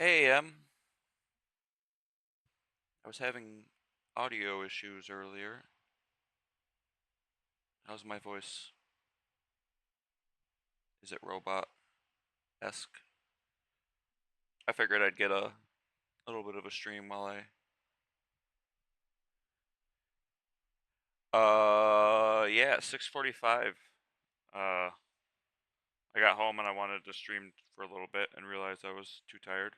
Hey, I was having audio issues earlier. How's my voice? Is it robot-esque? I figured I'd get a little bit of a stream while yeah, 6:45. Uh, I got home and I wanted to stream for a little bit and realized I was too tired.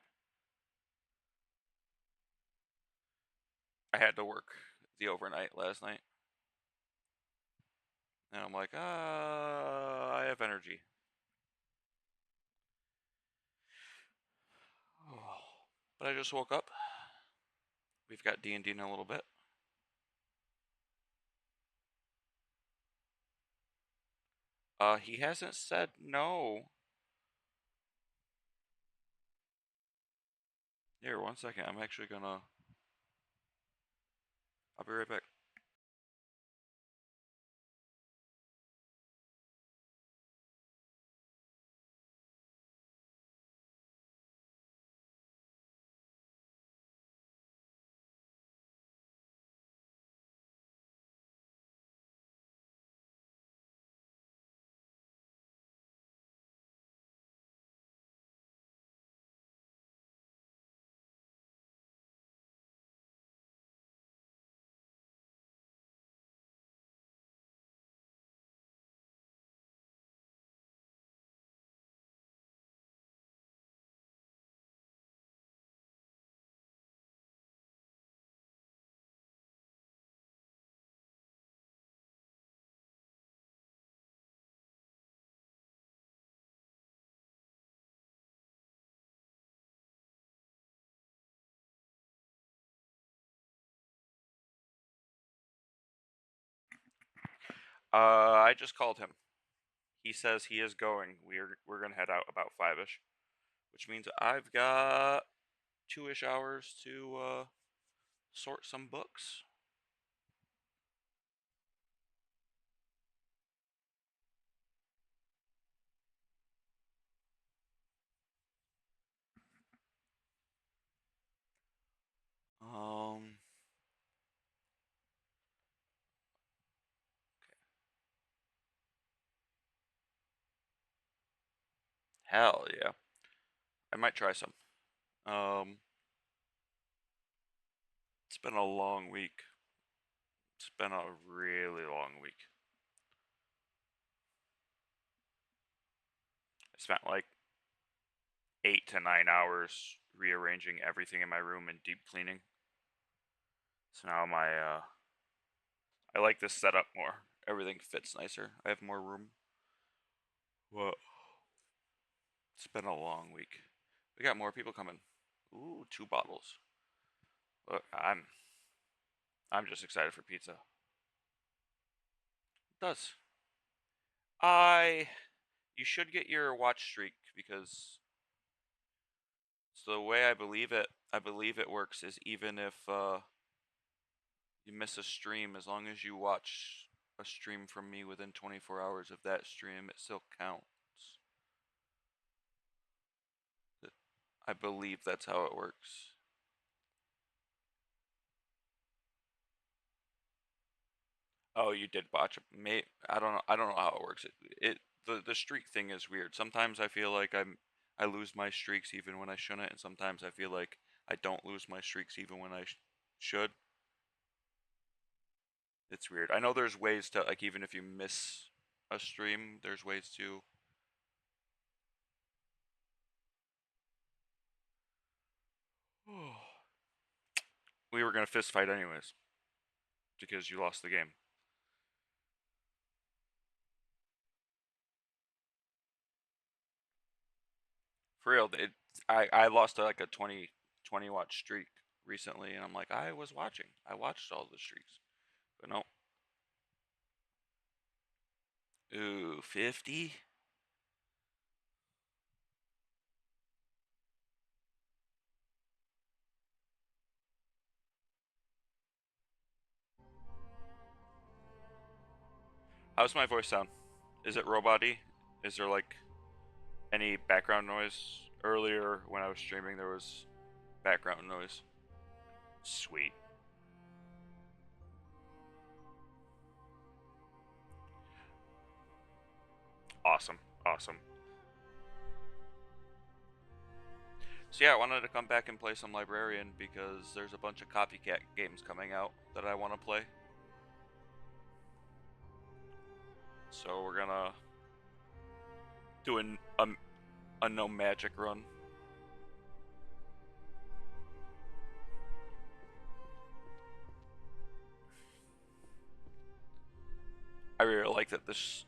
I had to work the overnight last night. And I'm like, I have energy. But I just woke up. We've got D&D in a little bit. He hasn't said no. Here, one second. I'm actually gonna. I'll be right back. I just called him. He says he is going. We're gonna head out about 5ish, which means I've got 2ish hours to sort some books. Um, hell yeah, I might try some. Um, it's been a long week. It's been a really long week. I spent like 8 to 9 hours rearranging everything in my room and deep cleaning. So now I like this setup more. Everything fits nicer. I have more room. Whoa. It's been a long week. We got more people coming. Ooh, 2 bottles. Look, I'm just excited for pizza. It does. I You should get your watch streak because so the way I believe it works is even if you miss a stream, as long as you watch a stream from me within 24 hours of that stream, it still counts. I believe that's how it works. Oh, you did botch it. I don't know. I don't know how it works. The streak thing is weird. Sometimes I feel like I lose my streaks even when I shouldn't, and sometimes I feel like I don't lose my streaks even when I should. It's weird. I know there's ways to like even if you miss a stream, there's ways to. We were gonna fist fight anyways because you lost the game. For real, I lost like a 20 watch streak recently, and I'm like I was watching. I watched all the streaks, but no. Ooh, 50. How's my voice sound? Is it robot-y? Is there like any background noise earlier when I was streaming there was background noise. Sweet. Awesome. Awesome. So yeah, I wanted to come back and play some Librarian because there's a bunch of copycat games coming out that I want to play. So we're gonna do a no magic run. I really like that this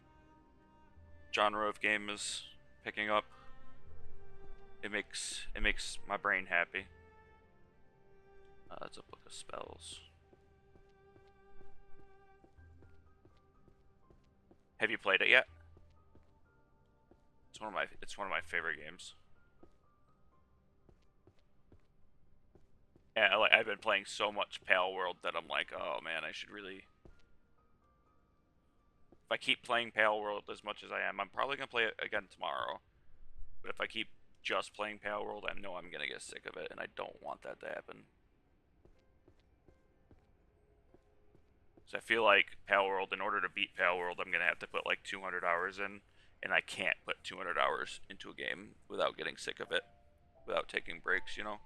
genre of game is picking up. It makes my brain happy. That's a book of spells. Have you played it yet? It's one of my favorite games. Yeah, like I've been playing so much Pale World that I'm like, oh man, I should really. If I keep playing Pale World as much as I am, I'm probably gonna play it again tomorrow. But if I keep just playing Pale World, I know I'm gonna get sick of it, and I don't want that to happen. So I feel like Pale World, in order to beat Pale World, I'm gonna have to put like 200 hours in, and I can't put 200 hours into a game without getting sick of it, without taking breaks, you know?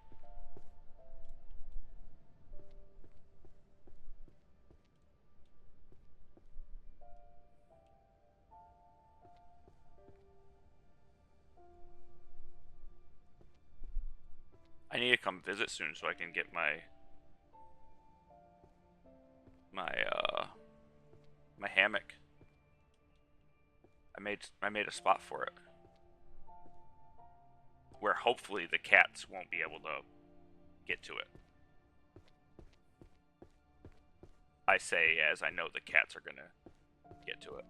I need to come visit soon so I can get my my hammock. I made a spot for it where hopefully the cats won't be able to get to it. I say as I know the cats are gonna get to it.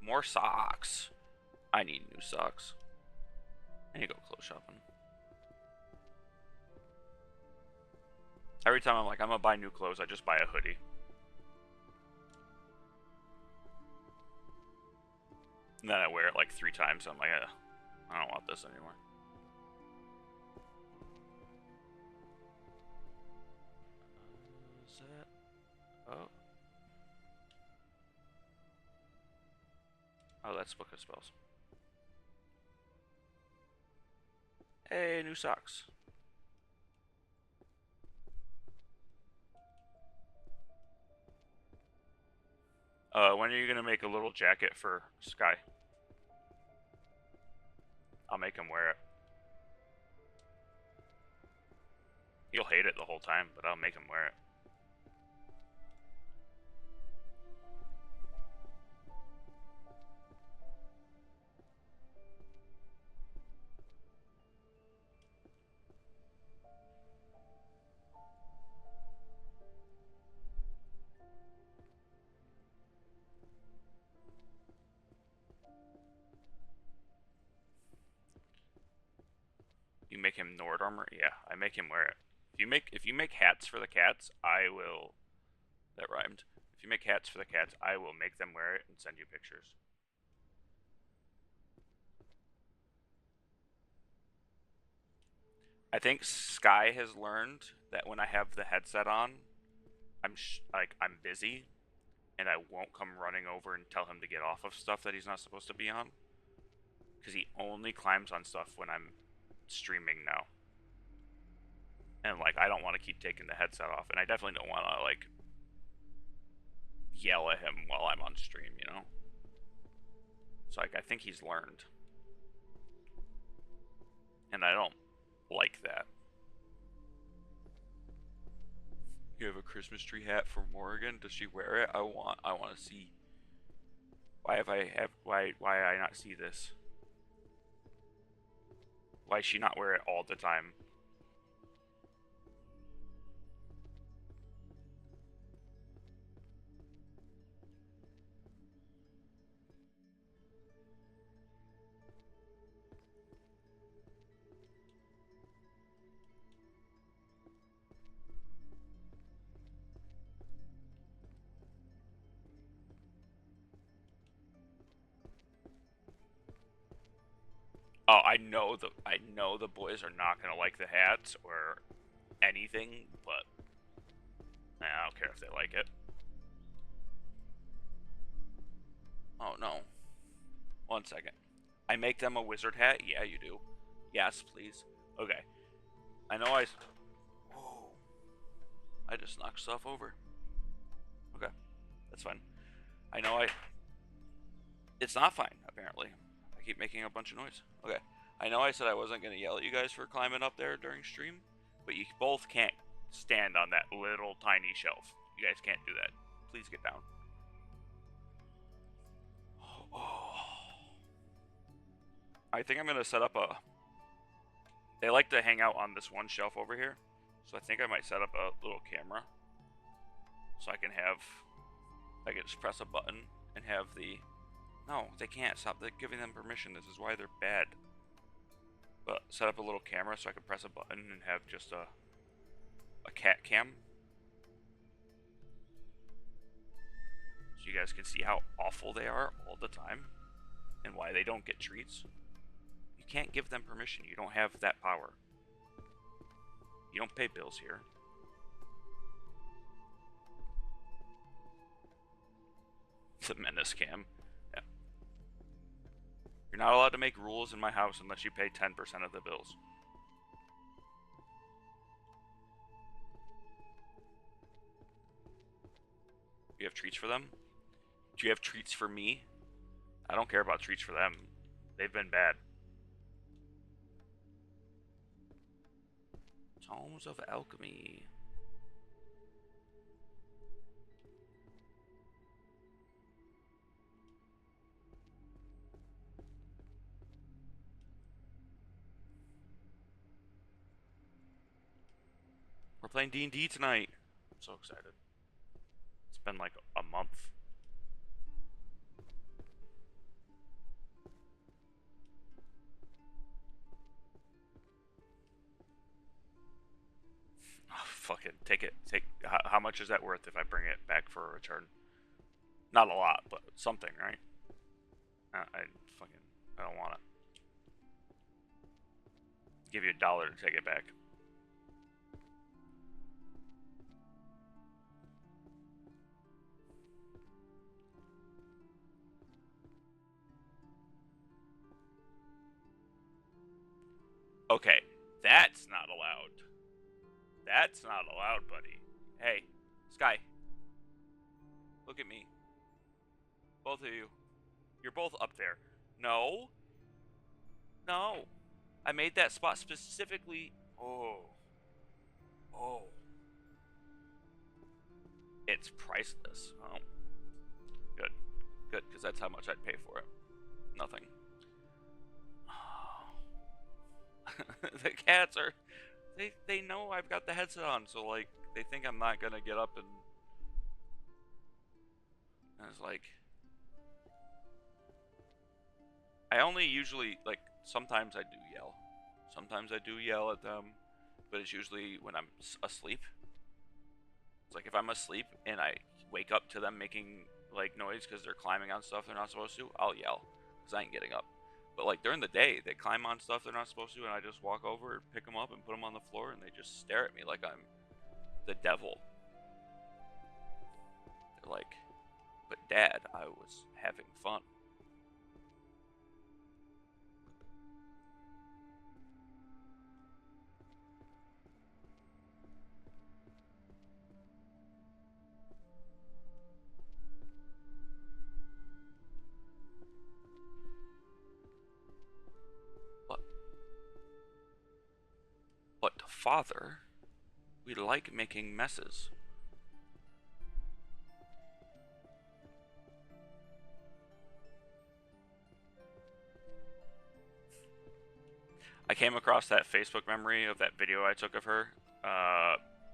More socks. I need new socks. I need to go clothes shopping. Every time I'm like, I'm gonna buy new clothes, I just buy a hoodie. And then I wear it like 3 times. I'm like, I don't want this anymore. Is that? Oh. Oh, that's Book of Spells. Hey, new socks. When are you gonna make a little jacket for Sky? I'll make him wear it. He'll hate it the whole time, but I'll make him wear it. You make him Nord armor? Yeah, I make him wear it. If you make hats for the cats, I will. That rhymed. If you make hats for the cats, I will make them wear it and send you pictures. I think Sky has learned that when I have the headset on, I'm busy, and I won't come running over and tell him to get off of stuff that he's not supposed to be on. Because he only climbs on stuff when I'm streaming now. And like I don't want to keep taking the headset off, and I definitely don't want to like yell at him while I'm on stream, you know? So like I think he's learned. And I don't like that. You have a Christmas tree hat from Morgan. Does she wear it? I want to see. Why I not see this? Why does she not wear it all the time? Oh, I know the boys are not gonna like the hats or anything, but I don't care if they like it. Oh no. 1 second. I make them a wizard hat? Yeah, you do. Yes, please. Okay. I know Whoa. I just knocked stuff over. Okay. That's fine. I know It's not fine, apparently. I keep making a bunch of noise. Okay. I know I said I wasn't going to yell at you guys for climbing up there during stream, but you both can't stand on that little tiny shelf. You guys can't do that. Please get down. Oh. I think I'm going to set up a... They like to hang out on this one shelf over here, so I think I might set up a little camera so I can just press a button and have the... No, they can't. Stop giving them permission. This is why they're bad. But set up a little camera so I can press a button and have just a cat cam. So you guys can see how awful they are all the time and why they don't get treats. You can't give them permission. You don't have that power. You don't pay bills here. The menace cam. Yeah. You're not allowed to make rules in my house unless you pay 10% of the bills. Do you have treats for them? Do you have treats for me? I don't care about treats for them. They've been bad. Tomes of Alchemy. We're playing D&D tonight. I'm so excited. It's been like a month. Oh, fucking take it. How much is that worth if I bring it back for a return? Not a lot, but something, right? I don't want it. Give you $1 to take it back. Okay, that's not allowed. That's not allowed, buddy. Hey, Sky. Look at me. Both of you. You're both up there. No. No. I made that spot specifically. Oh. Oh. It's priceless. Oh. Good. Good, because that's how much I'd pay for it. Nothing. The cats are... They know I've got the headset on, so, like, they think I'm not gonna get up and it's like... I only usually, like, sometimes I do yell. Sometimes I do yell at them, but it's usually when I'm asleep. It's like if I'm asleep and I wake up to them making, like, noise because they're climbing on stuff they're not supposed to, I'll yell, because I ain't getting up. But, like, during the day, they climb on stuff they're not supposed to, and I just walk over and pick them up and put them on the floor, and they just stare at me like I'm the devil. They're like, but Dad, I was having fun. But Father, we like making messes. I came across that Facebook memory of that video I took of her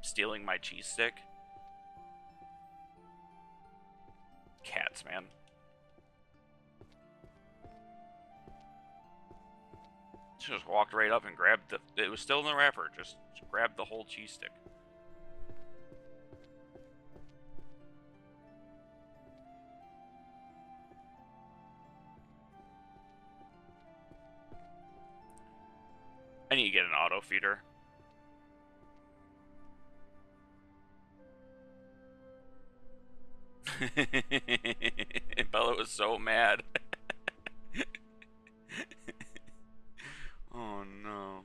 stealing my cheese stick. Cats, man. She just walked right up and grabbed it was still in the wrapper, just grabbed the whole cheese stick. need to get an auto feeder. Bella was so mad. Oh no.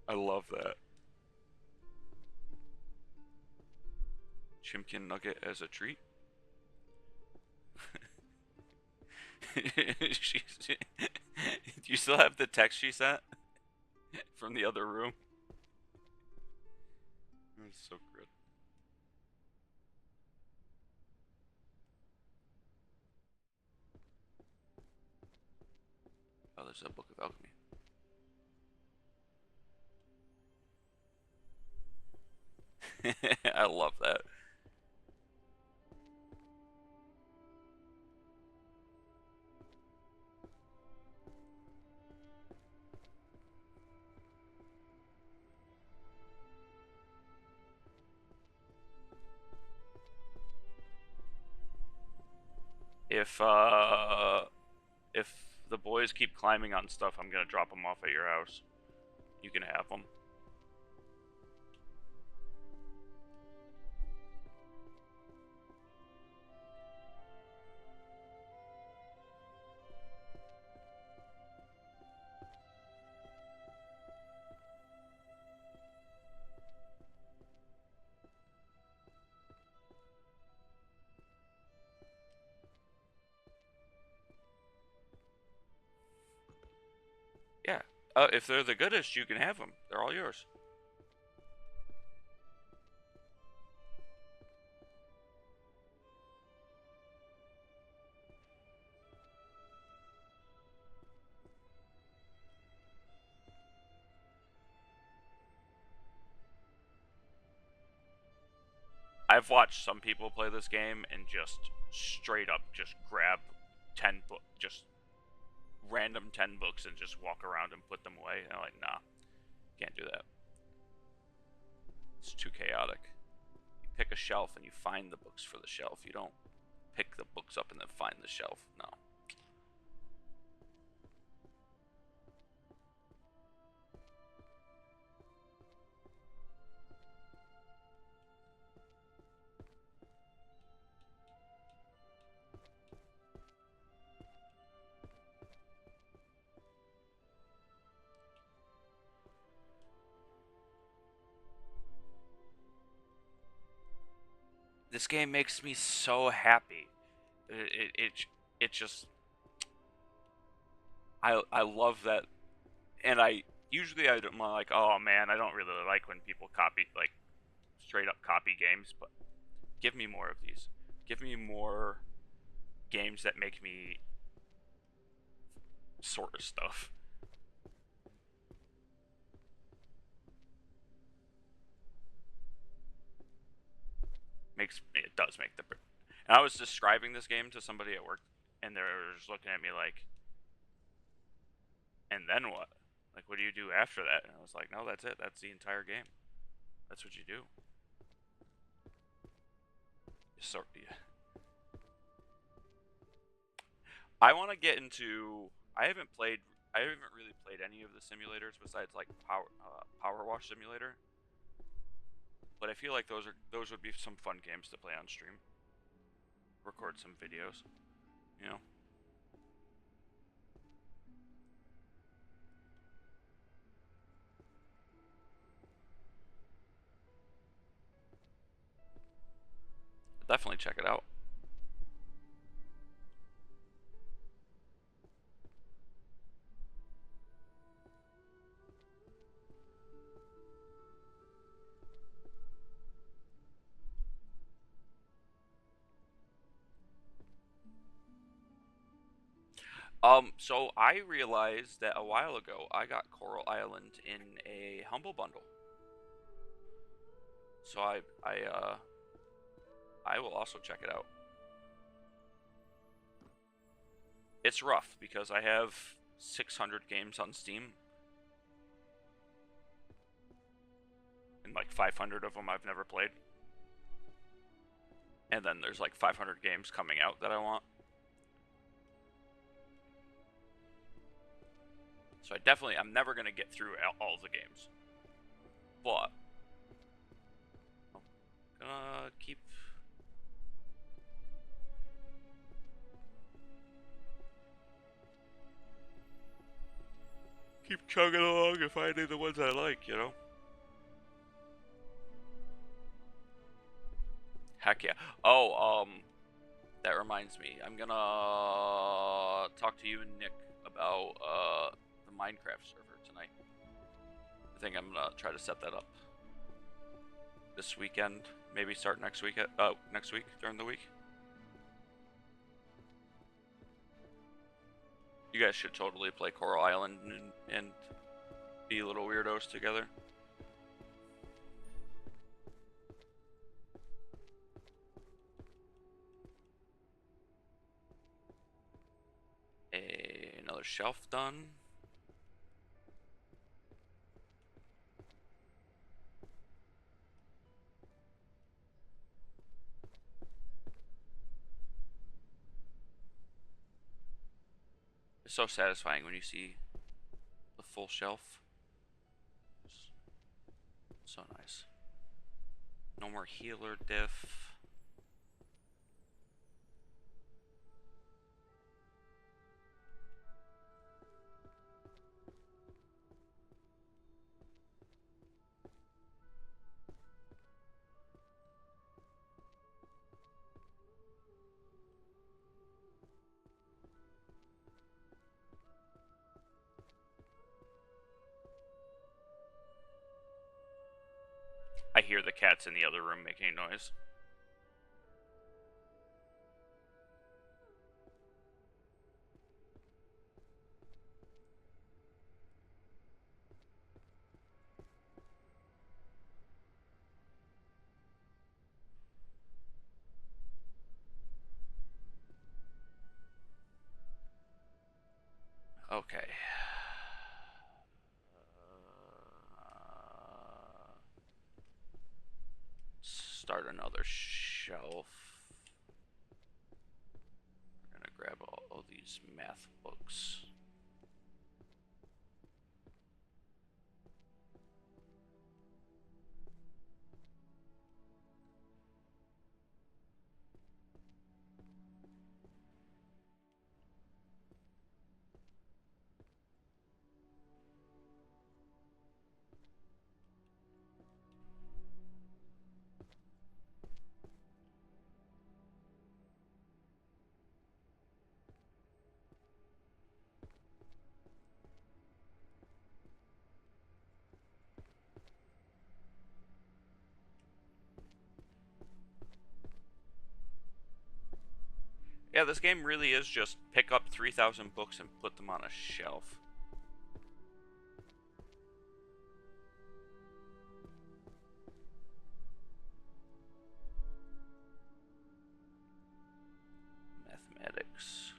I love that. Chimkin nugget as a treat. Do you still have the text she sent from the other room? That's so good. Oh, there's a book of alchemy. I love that. If the boys keep climbing on stuff, I'm gonna drop them off at your house. You can have them. Yeah. If they're the goodest, you can have them. They're all yours. I've watched some people play this game and just straight up just grab 10 books, just random 10 books and just walk around and put them away. And I'm like, nah, can't do that. It's too chaotic. You pick a shelf and you find the books for the shelf. You don't pick the books up and then find the shelf. No. This game makes me so happy. It just I love that, and usually I'm like, oh man, I don't really like when people copy, like straight up copy games, but give me more of these. Give me more games that make me sort of stuff. It does make the. And I was describing this game to somebody at work, and they were just looking at me like, and then what? Like, what do you do after that? And I was like, no, that's it. That's the entire game. That's what you do. Yeah. I want to get into. I haven't really played any of the simulators besides like Power Wash Simulator. But I feel like those would be some fun games to play on stream. Record some videos, you know. Definitely check it out. So I realized that a while ago I got Coral Island in a Humble Bundle. So I will also check it out. It's rough because I have 600 games on Steam. And like 500 of them I've never played. And then there's like 500 games coming out that I want. So I'm never going to get through all the games. But I'm gonna keep chugging along and finding the ones I like, you know? Heck yeah. Oh, that reminds me. I'm gonna talk to you and Nick about the Minecraft server tonight. I think I'm gonna try to set that up this weekend. Maybe start next week during the week. You guys should totally play Coral Island and be little weirdos together. Another shelf done. It's so satisfying when you see the full shelf. So nice. No more healer diff. I hear the cats in the other room making noise. Okay. Start another shelf. We're gonna grab all these math books. Yeah, this game really is just pick up 3,000 books and put them on a shelf. Mathematics.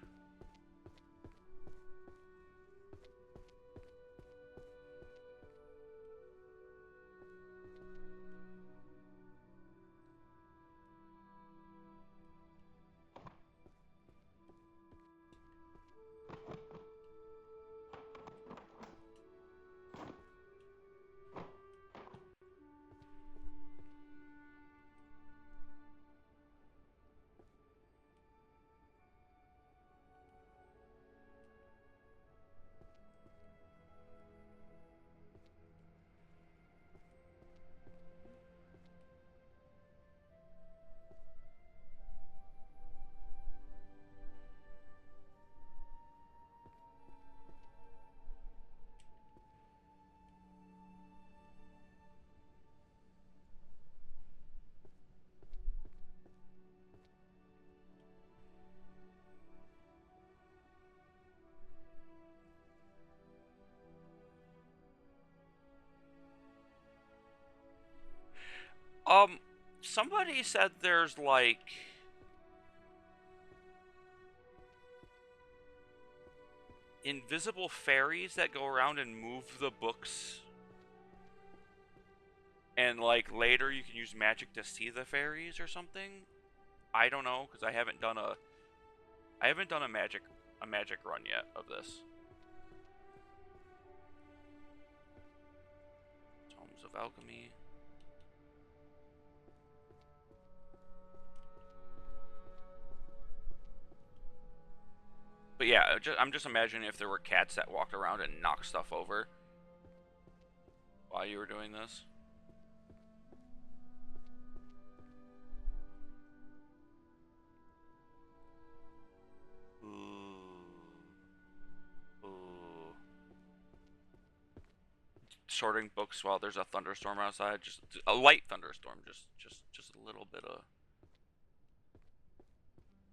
Somebody said there's like invisible fairies that go around and move the books, and like later you can use magic to see the fairies or something. I don't know, because I haven't done a magic run yet of this. Rooms of Alchemy. But yeah, I'm just imagining if there were cats that walked around and knocked stuff over while you were doing this. Ooh. Sorting books while there's a thunderstorm outside, just a light thunderstorm, just a little bit of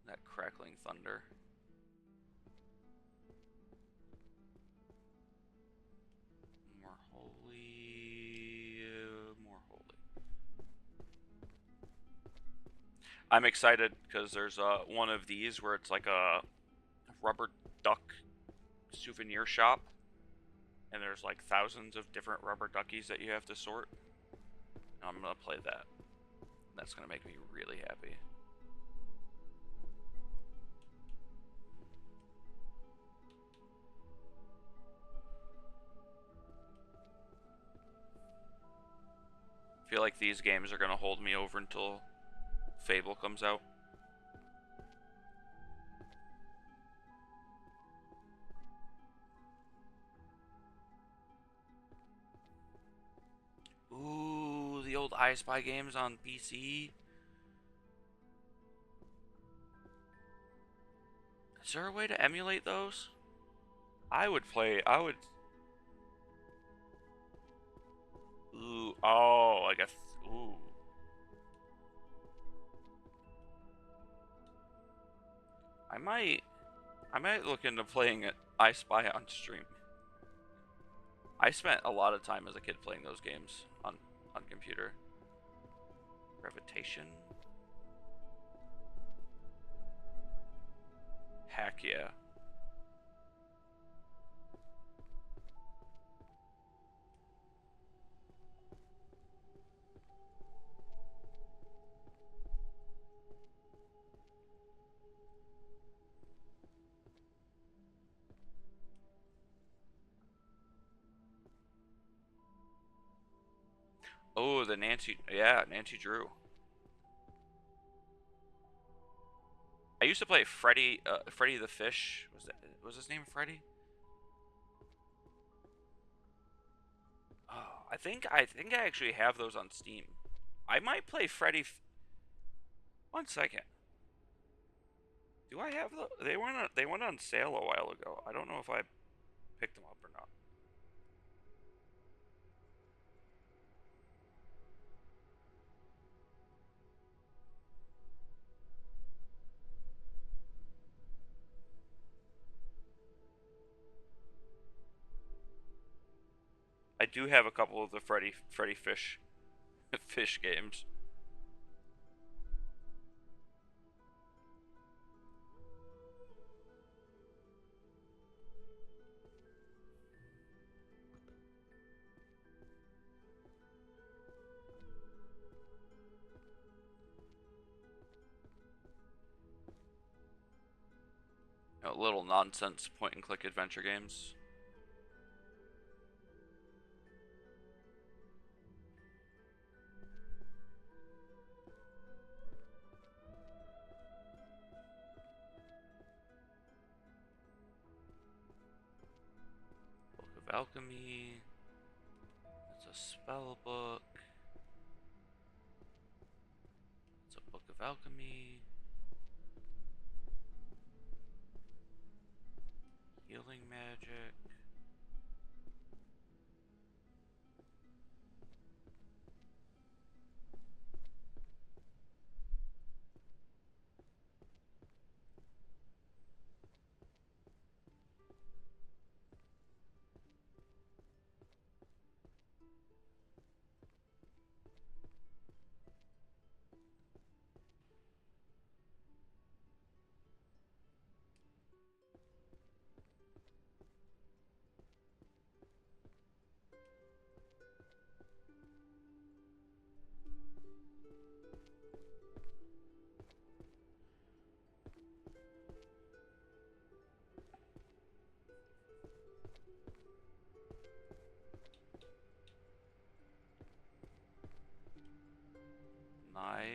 that crackling thunder. More holy, more holy. I'm excited because there's one of these where it's like a rubber duck souvenir shop, and there's like thousands of different rubber duckies that you have to sort. I'm gonna play that. That's gonna make me really happy. I feel like these games are gonna hold me over until Fable comes out. Ooh, the old I Spy games on PC. Is there a way to emulate those? I would. Ooh, oh, I guess. Ooh. I might look into playing it I Spy on stream. I spent a lot of time as a kid playing those games on computer. Gravitation. Heck yeah. Oh, the Nancy Drew. I used to play Freddy the Fish. Was his name Freddy? Oh, I think I actually have those on Steam. I might play Freddy. One second. Do I have the? They went on sale a while ago. I don't know if I picked them up or not. I do have a couple of the Freddy Fish fish games. Little nonsense point and click adventure games. Book of Alchemy. It's a spell book. It's a Book of Alchemy. Healing magic.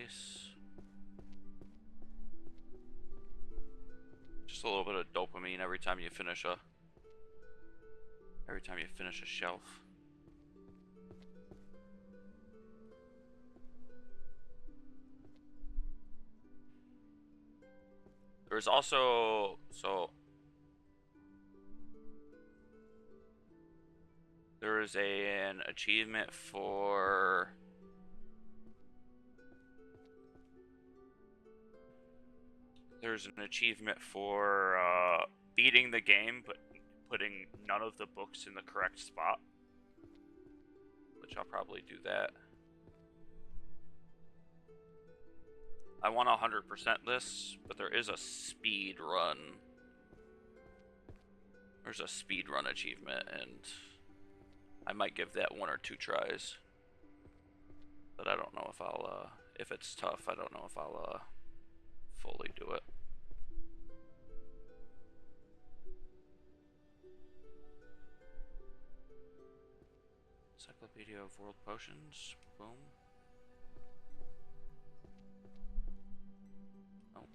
Nice. Just a little bit of dopamine every time you finish a shelf. There's also there is an achievement for beating the game but putting none of the books in the correct spot, which I'll probably do that. I want 100% this, but there is a speed run. There's a speed run achievement, and I might give that 1 or 2 tries. But I don't know if I'll, if it's tough, I don't know if I'll, fully do it. Encyclopedia of World Potions, boom. Oh.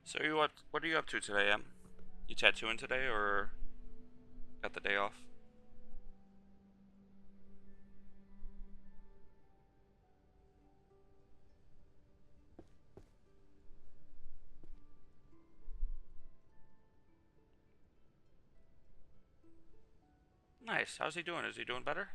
So what are you up to today, Em? You tattooing today, or got the day off? Nice. How's he doing? Is he doing better?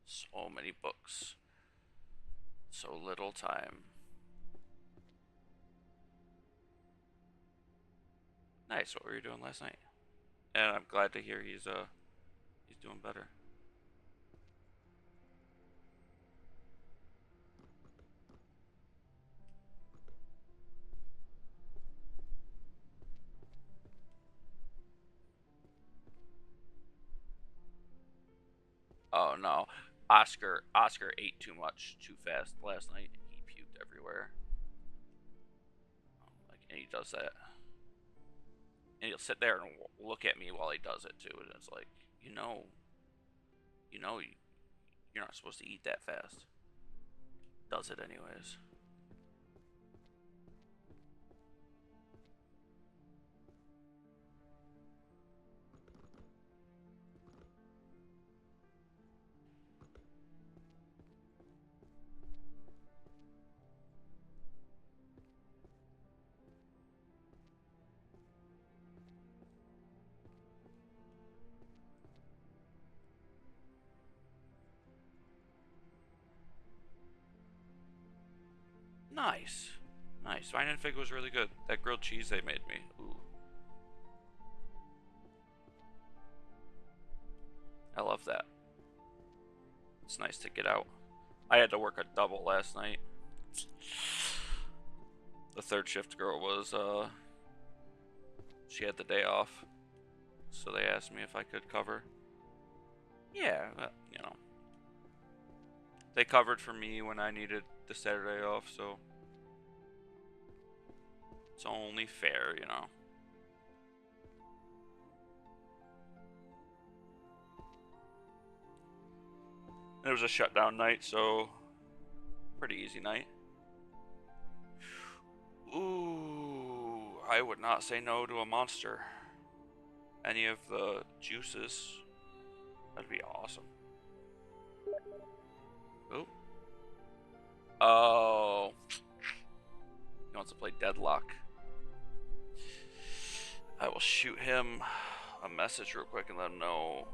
So many books. So little time. Nice. What were you doing last night? And I'm glad to hear he's doing better. Oh no. Oscar ate too much too fast last night. He puked everywhere. Like, and he does that. And he'll sit there and look at me while he does it too, and it's like, you're not supposed to eat that fast. Does it anyways. Nice. Nice. Vine and Fig was really good. That grilled cheese they made me. Ooh. I love that. It's nice to get out. I had to work a double last night. The third shift girl was, she had the day off. So they asked me if I could cover. Yeah, you know. They covered for me when I needed the Saturday off, so it's only fair, you know. It was a shutdown night, so pretty easy night. Ooh, I would not say no to a monster. Any of the juices, that'd be awesome. Oh. Oh, he wants to play Deadlock. I will shoot him a message real quick and let him know.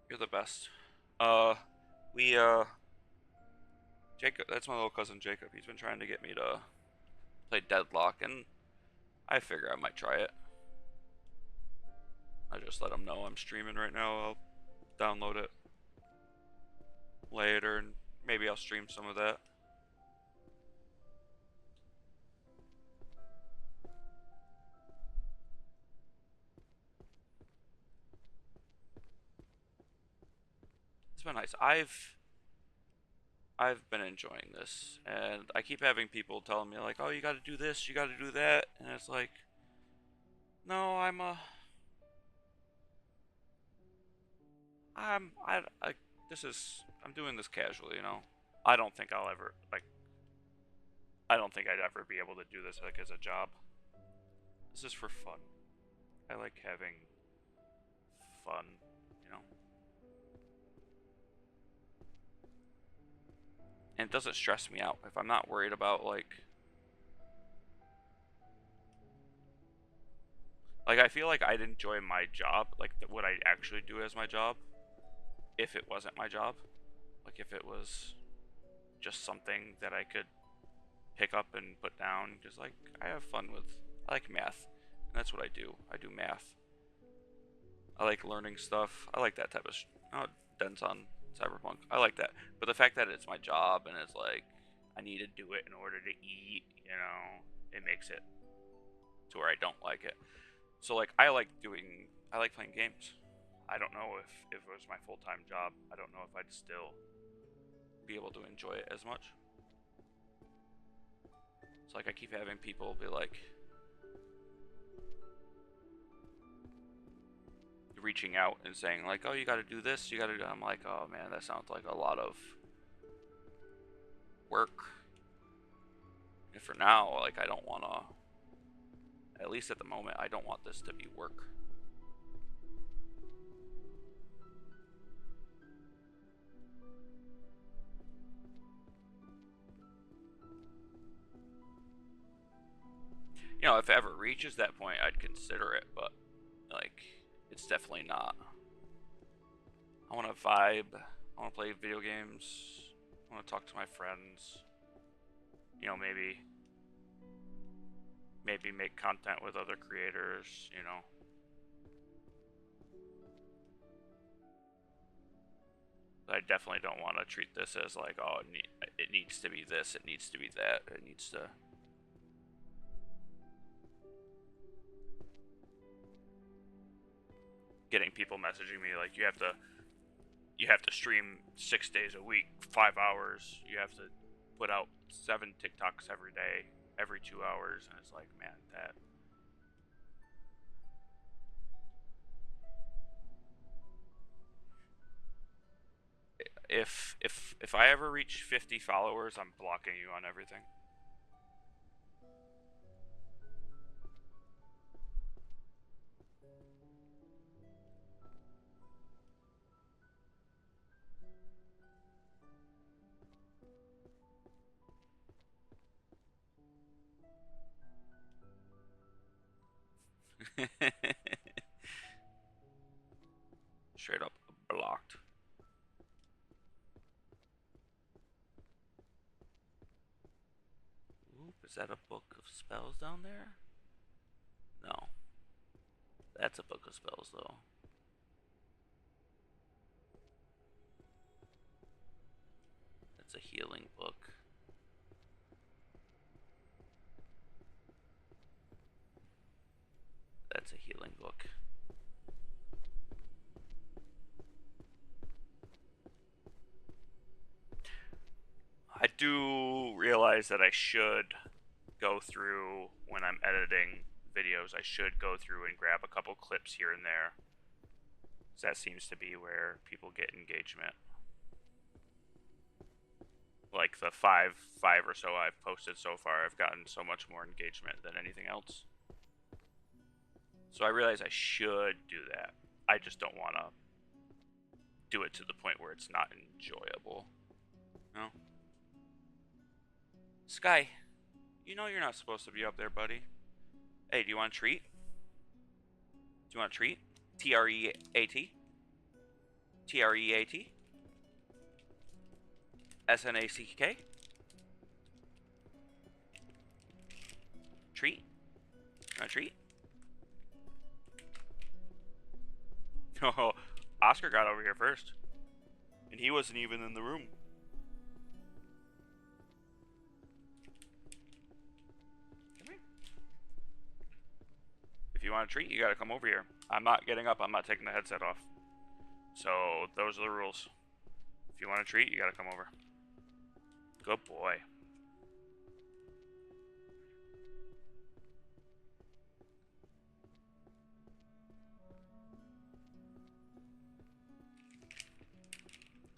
You're the best. Jacob, that's my little cousin Jacob. He's been trying to get me to play Deadlock, and I figure I might try it. I just let him know I'm streaming right now. I'll download it later, and maybe I'll stream some of that. It's been nice. I've been enjoying this, and I keep having people telling me like, "Oh, you got to do this, you got to do that," and it's like, no, I'm doing this casually, you know. I don't think I'll ever I don't think I'd ever be able to do this like as a job. This is for fun. I like having fun, you know. And it doesn't stress me out if I'm not worried about like I feel like I'd enjoy my job, like what I actually do as my job, if it wasn't my job. Like if it was just something that I could pick up and put down, because like I have fun with. I like math, and that's what I do. I do math. I like learning stuff. I like that type of. Oh, Den's on Cyberpunk. I like that, but the fact that it's my job and it's like I need to do it in order to eat, you know, it makes it to where I don't like it. So like I like playing games. I don't know if it was my full-time job. I don't know if I'd still be able to enjoy it as much. It's like I keep having people be like reaching out and saying like, "Oh, you got to do this, you got to do." I'm like, "Oh man, that sounds like a lot of work." And for now, like I don't want to. At least at the moment, I don't want this to be work. You know, if it ever reaches that point, I'd consider it, but like, it's definitely not. I want to vibe. I want to play video games. I want to talk to my friends. You know, maybe make content with other creators. You know, but I definitely don't want to treat this as like, oh, it needs to be this, it needs to be that, it needs to. Getting people messaging me like, you have to stream 6 days a week, 5 hours. You have to put out 7 TikToks every day, every 2 hours, and it's like, man, that. If I ever reach 50 followers, I'm blocking you on everything. Straight up blocked. Oop, is that a book of spells down there? No. That's a book of spells, though. That's a healing book. I do realize that I should go through when I'm editing videos. I should go through and grab a couple clips here and there. That seems to be where people get engagement. Like the five or so I've posted so far, I've gotten so much more engagement than anything else. So I realize I should do that. I just don't want to do it to the point where it's not enjoyable. No? Sky, you know you're not supposed to be up there, buddy. Hey, do you want a treat? Do you want a treat? T-R-E-A-T? T-R-E-A-T? S-N-A-C-K? Treat? Want a treat? Oh, Oscar got over here first. And he wasn't even in the room. Come here. If you want a treat, you gotta come over here. I'm not getting up. I'm not taking the headset off. So, those are the rules. If you want a treat, you gotta come over. Good boy.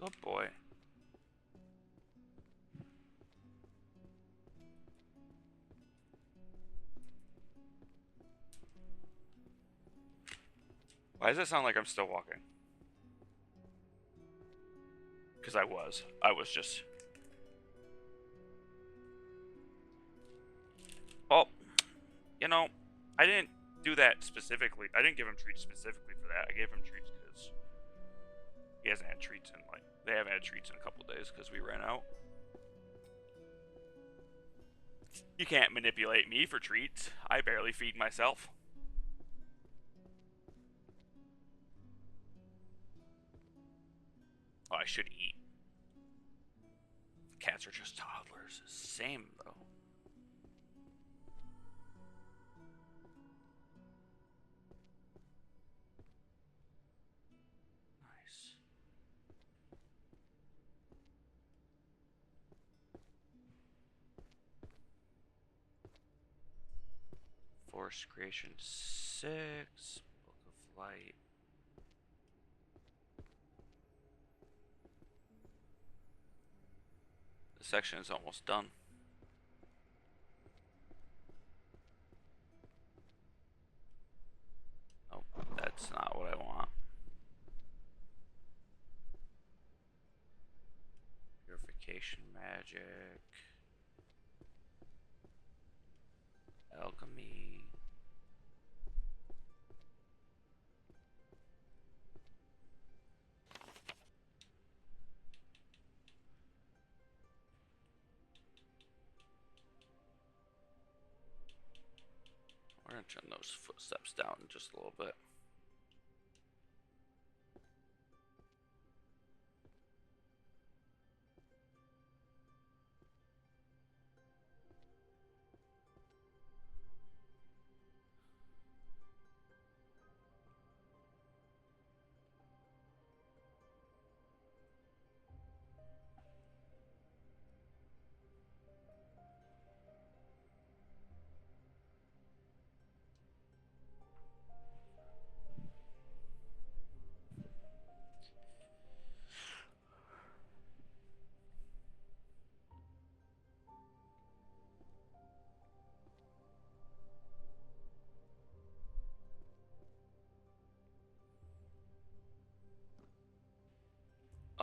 Good boy. Why does it sound like I'm still walking? Because I was. I was just... Well, you know, I didn't do that specifically. I didn't give him treats specifically for that. I gave him treats because he hasn't had treats in, like... They haven't had treats in a couple days because we ran out. You can't manipulate me for treats. I barely feed myself. Oh, I should eat. Cats are just toddlers. Same, though. Nice. Force Creation 6. Book of Light. The section is almost done. Oh, that's not what I want. Purification Magic. Alchemy. We're gonna turn those footsteps down just a little bit.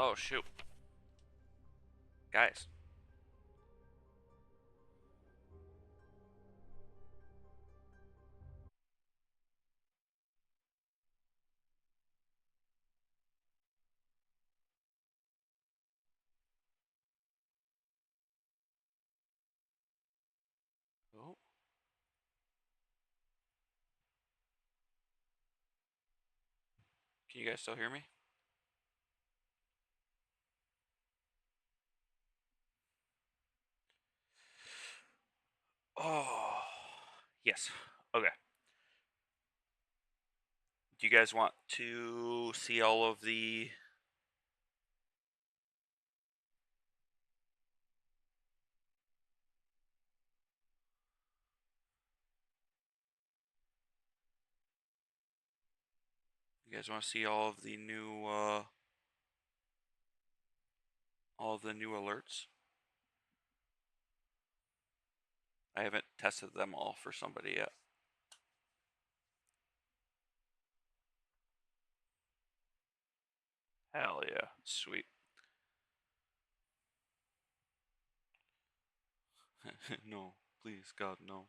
Oh, shoot. Guys. Oh. Can you guys still hear me? Oh. Yes. Okay. Do you guys want to see all of the You guys want to see all of the new alerts? I haven't tested them all for somebody yet. Hell yeah, sweet. No, please, God, no.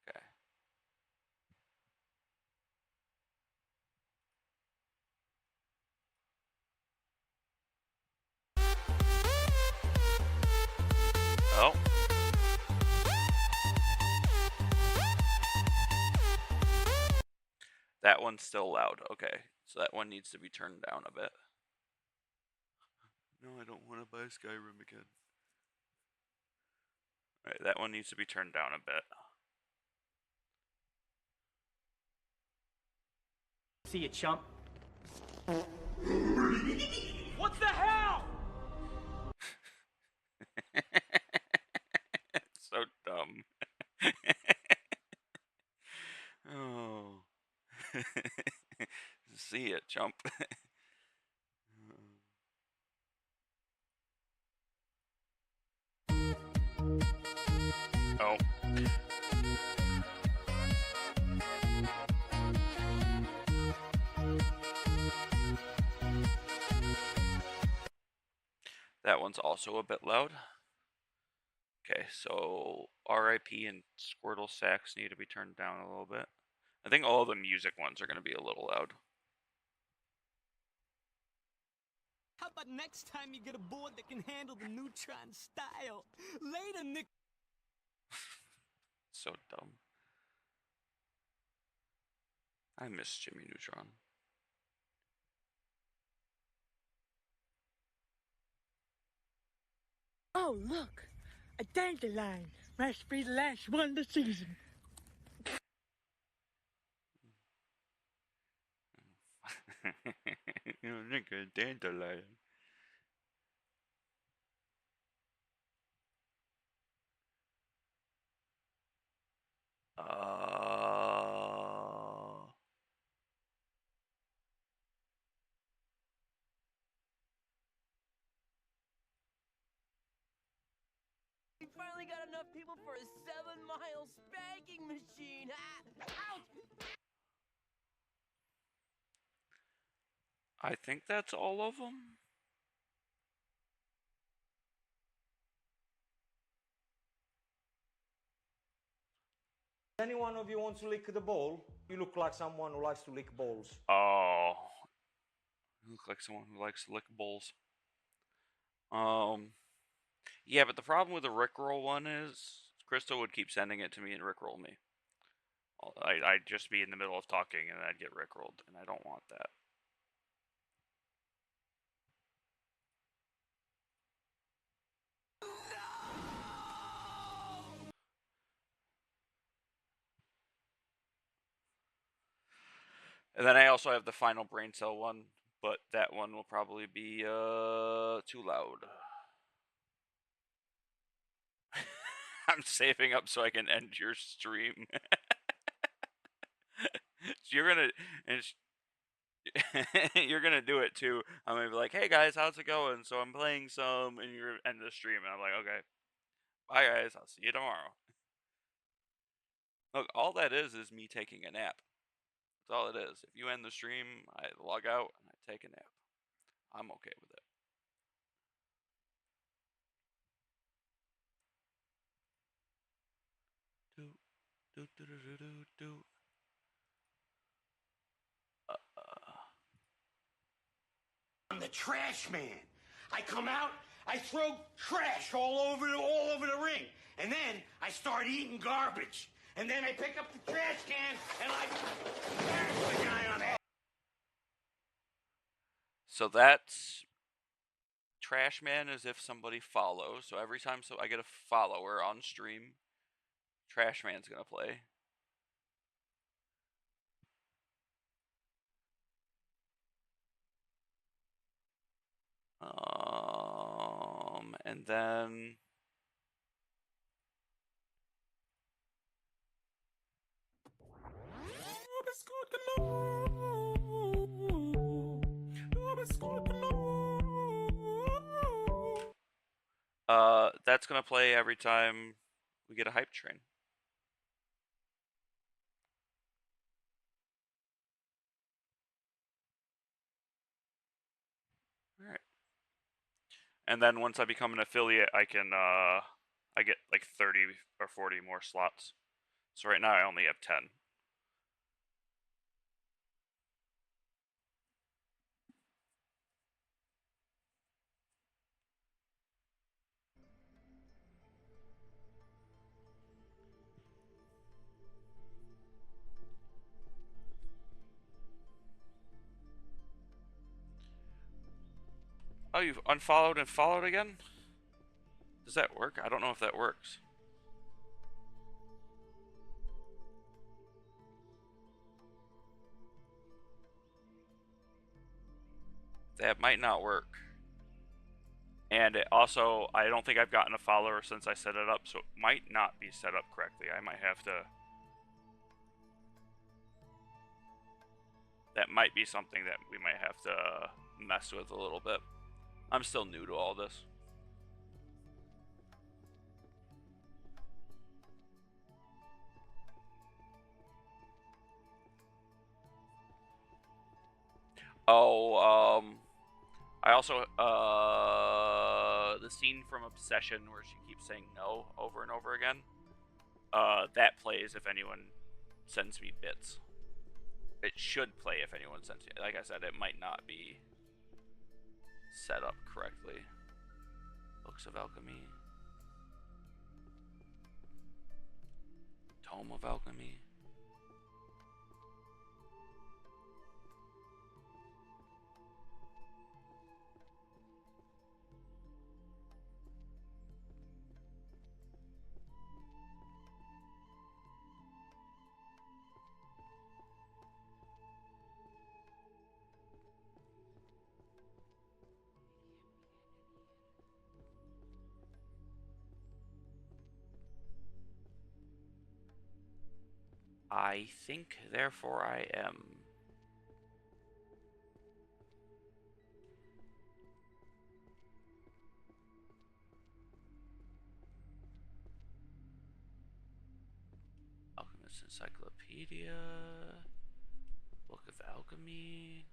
Okay. Oh. That one's still loud. Okay, so that one needs to be turned down a bit. No, I don't want to buy Skyrim again. Alright, that one needs to be turned down a bit. See you, chump. What the hell? So dumb. Oh. See it, chump. Oh. That one's also a bit loud. Okay, so RIP and Squirtle Sax need to be turned down a little bit. I think all the music ones are going to be a little loud. How about next time you get a board that can handle the Neutron style? Later, Nick. So dumb. I miss Jimmy Neutron. Oh, look! A dandelion! Must be the last one this season. You know, nigga, dandelion. We finally got enough people for a 7-mile spanking machine. Ouch! I think that's all of them. Any one of you wants to lick the ball? You look like someone who likes to lick balls. Oh. You look like someone who likes to lick bowls. Yeah, but the problem with the Rickroll one is Crystal would keep sending it to me and Rickroll me. I'd just be in the middle of talking and I'd get Rickrolled, and I don't want that. And then I also have the final brain cell one, but that one will probably be too loud. I'm saving up so I can end your stream. You're gonna you're gonna do it too. I'm gonna be like, hey guys, how's it going? So I'm playing some, and you're end the stream, and I'm like, okay, bye guys, I'll see you tomorrow. Look, all that is me taking a nap. That's all it is. If you end the stream, I log out and I take a nap. I'm okay with it. I'm the trash man. I come out, I throw trash all over the ring, and then I start eating garbage. And then I pick up the trash can and I bash the guy on the head. So that's Trash Man is if somebody follows. So every time I get a follower on stream, Trash Man's gonna play. And then That's gonna play every time we get a hype train. Alright. And then once I become an affiliate, I can, I get like 30 or 40 more slots. So right now I only have 10. Oh, you've unfollowed and followed again? Does that work? I don't know if that works. That might not work. And it also, I don't think I've gotten a follower since I set it up, so it might not be set up correctly. I might have to... That might be something that we might have to mess with a little bit. I'm still new to all this. Oh, I also, the scene from Obsession where she keeps saying no over and over again, that plays if anyone sends me bits. It should play if anyone sends me. Like I said, it might not be set up correctly. Books of Alchemy. Tome of Alchemy. I think, therefore I am. Alchemist Encyclopedia. Book of Alchemy.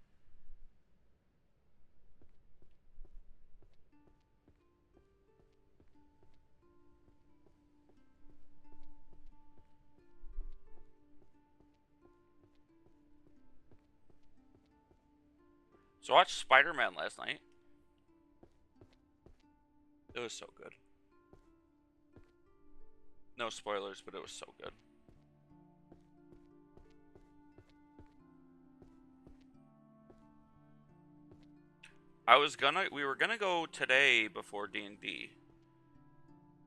So I watched Spider-Man last night. It was so good. No spoilers, but it was so good. We were gonna go today before D&D,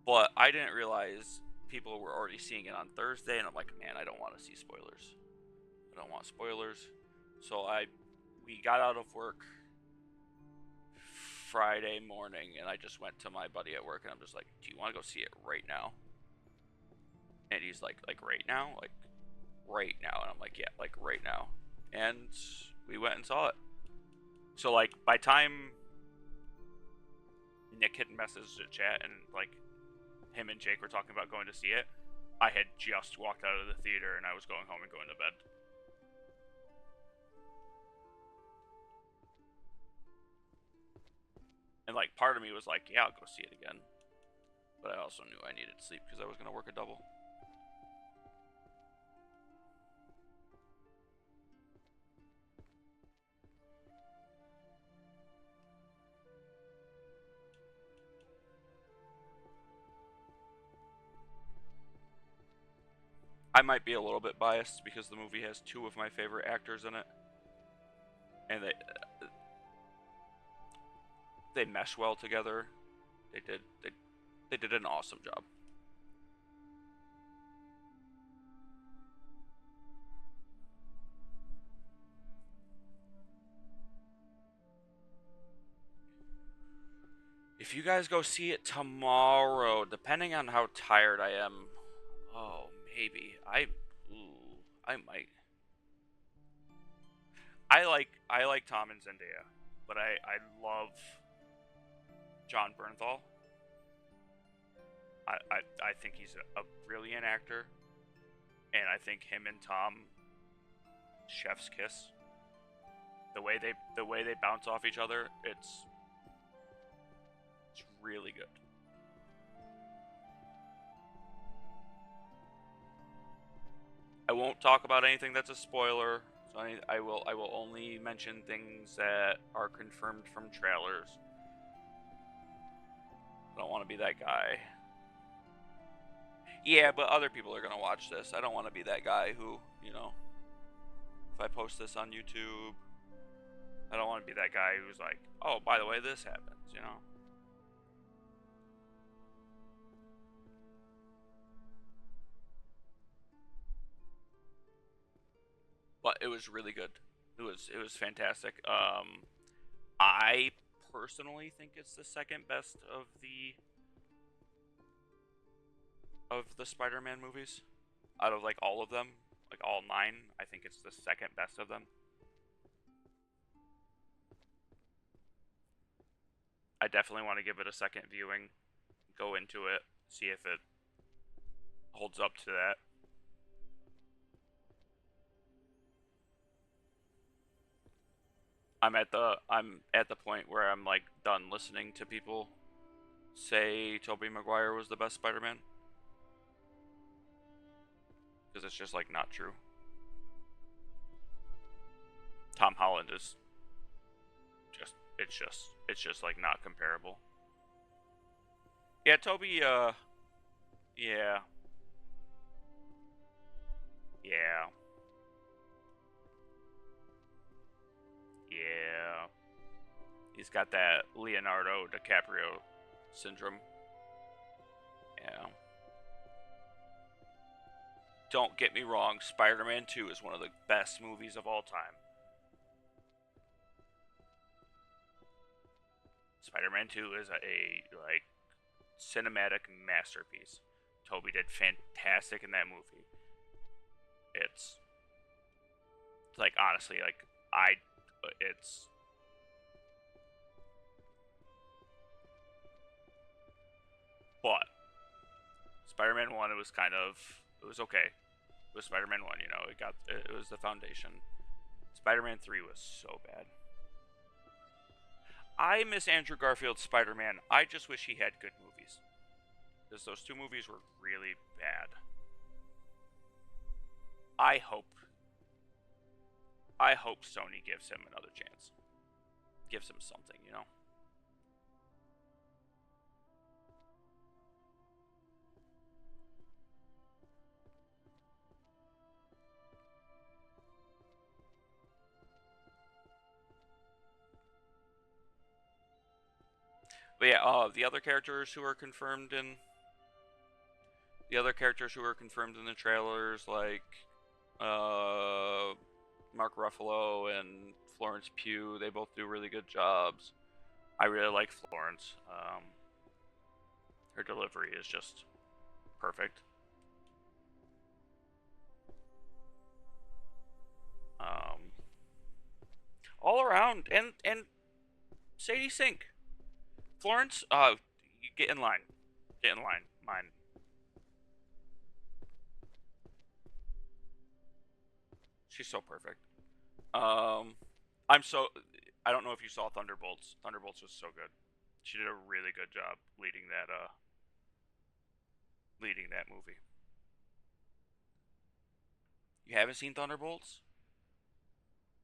but I didn't realize people were already seeing it on Thursday, and I'm like, man, I don't want to see spoilers. I don't want spoilers. So we got out of work Friday morning, and I just went to my buddy at work, and I'm just like, do you want to go see it right now? And he's like right now? Like, right now. And I'm like, yeah, like right now. And we went and saw it. So, like, by time Nick had messaged the chat and, like, him and Jake were talking about going to see it, I had just walked out of the theater and I was going home and going to bed. And, like, part of me was like, yeah, I'll go see it again. But I also knew I needed sleep because I was going to work a double. I might be a little bit biased because the movie has two of my favorite actors in it. And they mesh well together. They did an awesome job. If you guys go see it tomorrow, depending on how tired I am, oh, maybe. I might. I like Tom and Zendaya, but I love John Bernthal. I think he's a brilliant actor, and I think him and Tom, chef's kiss. The way they bounce off each other, it's really good. I won't talk about anything that's a spoiler. So I will only mention things that are confirmed from trailers. I don't want to be that guy. Yeah, but other people are gonna watch this. I don't want to be that guy who, you know, if I post this on YouTube, I don't want to be that guy who's like, oh, by the way, this happens, you know. But it was really good. It was fantastic. I personally think it's the second best of the Spider-Man movies. Out of like all of them, like all 9, I think it's the second best of them. I definitely want to give it a second viewing, go into it, see if it holds up to that. I'm at the point where I'm like done listening to people say Tobey Maguire was the best Spider-Man, because it's just like not true. Tom Holland is it's just like not comparable. Yeah, Tobey yeah. Yeah. Yeah. He's got that Leonardo DiCaprio syndrome. Yeah. Don't get me wrong, Spider-Man 2 is one of the best movies of all time. Spider-Man 2 is a like cinematic masterpiece. Tobey did fantastic in that movie. It's like honestly like it's but Spider-Man 1 it was okay. It was Spider-Man 1, you know, it was the foundation. Spider-Man 3 was so bad. I miss Andrew Garfield's Spider-Man. I just wish he had good movies. Because those 2 movies were really bad. I hope Sony gives him another chance. Gives him something, you know? But yeah, the other characters who are confirmed in the trailers, like Mark Ruffalo and Florence Pugh, they both do really good jobs. I really like Florence. Her delivery is just perfect. All around, and Sadie Sink. Florence, you get in line. Get in line. Mine. She's so perfect. I don't know if you saw Thunderbolts. Thunderbolts was so good. She did a really good job leading that movie. You haven't seen Thunderbolts?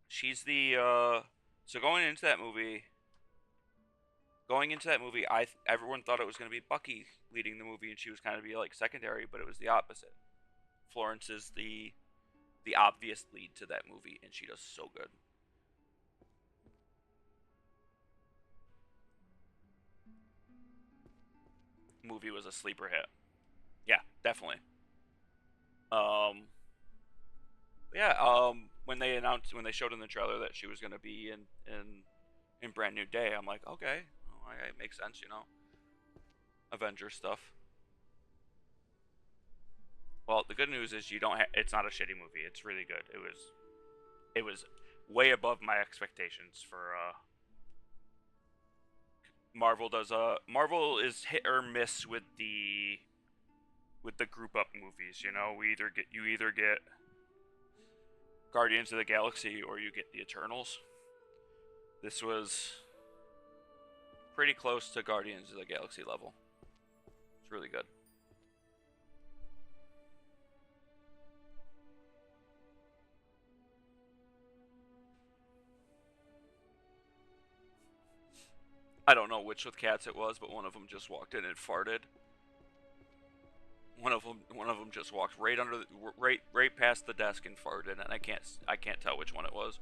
She's the so going into that movie, everyone thought it was going to be Bucky leading the movie, and she was kind of be like secondary, but it was the opposite. Florence is the obvious lead to that movie, and she does so good. Movie was a sleeper hit. Yeah, definitely. Yeah. When they showed in the trailer that she was going to be in Brand New Day, I'm like, okay, well, it makes sense, you know. Avengers stuff. Well, the good news is it's not a shitty movie. It's really good. It was way above my expectations for Marvel does. Marvel is hit or miss with the group up movies. You know, you either get Guardians of the Galaxy or you get the Eternals. This was pretty close to Guardians of the Galaxy level. It's really good. I don't know which with cats it was, but one of them just walked in and farted. One of them just walked right under right past the desk and farted, and I can't tell which one it was.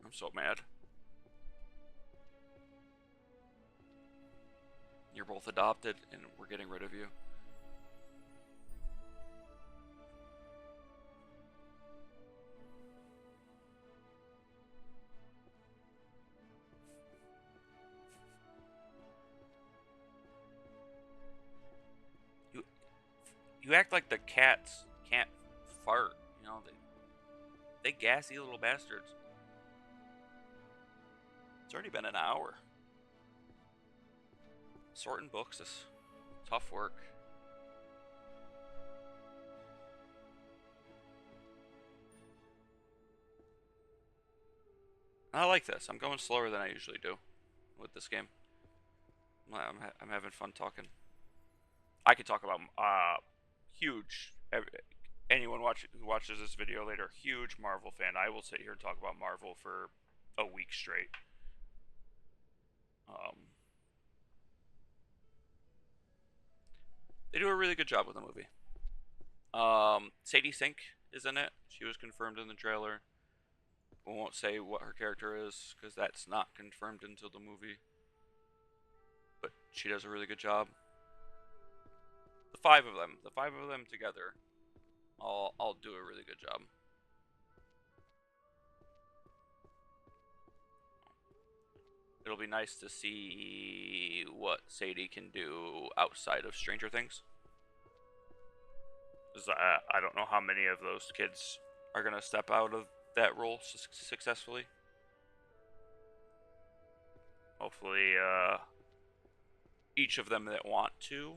I'm so mad. You're both adopted, and we're getting rid of you. You act like the cats can't fart. You know, they gassy little bastards. It's already been an hour. Sorting books is tough work. I like this. I'm going slower than I usually do with this game. I'm having fun talking. I could talk about huge. Anyone who watches this video later, huge Marvel fan. I will sit here and talk about Marvel for a week straight. They do a really good job with the movie. Sadie Sink is in it. She was confirmed in the trailer. We won't say what her character is because that's not confirmed until the movie. But she does a really good job. The five of them together, I'll do a really good job. It'll be nice to see what Sadie can do outside of Stranger Things. I don't know how many of those kids are gonna step out of that role successfully. Hopefully, each of them that want to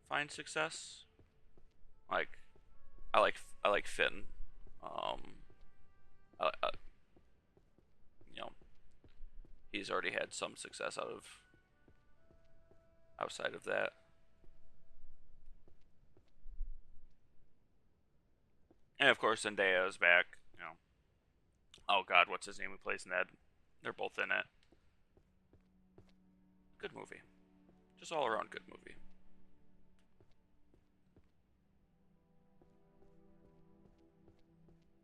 find success. Like, I like Finn. You know, he's already had some success outside of that. And of course, Zendaya is back. You know, oh God, what's his name? Who plays Ned? They're both in it. Good movie, just all around good movie.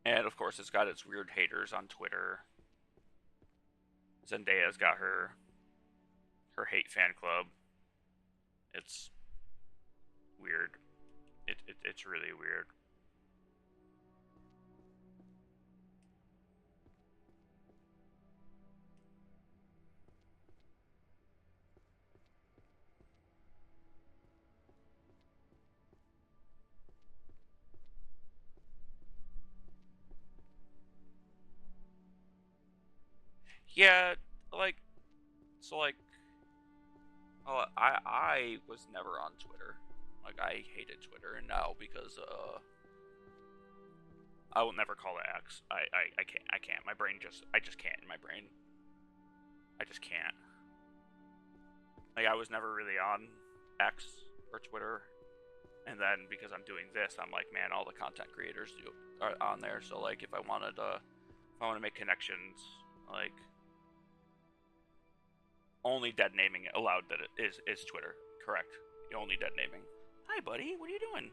And of course, it's got its weird haters on Twitter. Zendaya's got her hate fan club. It's weird. It's really weird. Yeah, like, so like, oh, I was never on Twitter. Like, I hated Twitter, and now because I will never call it X. I can't. I just can't in my brain. I just can't. Like, I was never really on X or Twitter, and then because I'm doing this, I'm like, man, all the content creators are on there. So like, if I want to make connections, like, only dead naming allowed that it is Twitter. Correct. Only dead naming. Hi, buddy. What are you doing?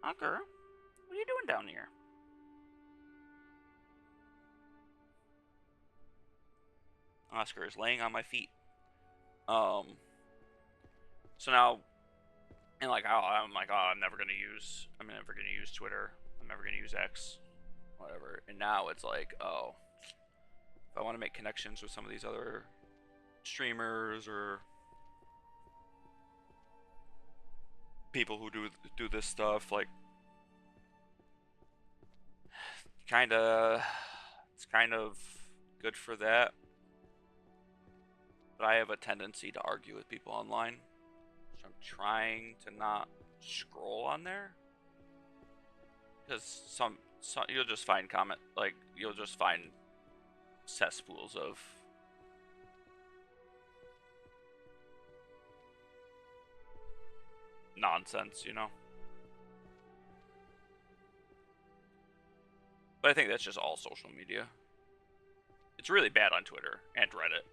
Oscar, what are you doing down here? Oscar is laying on my feet. So now, and like, I'm like, oh, I'm never gonna use Twitter. I'm never gonna use X, whatever. And now it's like, oh, if I want to make connections with some of these other streamers or people who do this stuff, like, it's kind of good for that. But I have a tendency to argue with people online, so I'm trying to not scroll on there, because some you'll just find you'll just find cesspools of nonsense, But I think that's just all social media. It's really bad on Twitter and Reddit.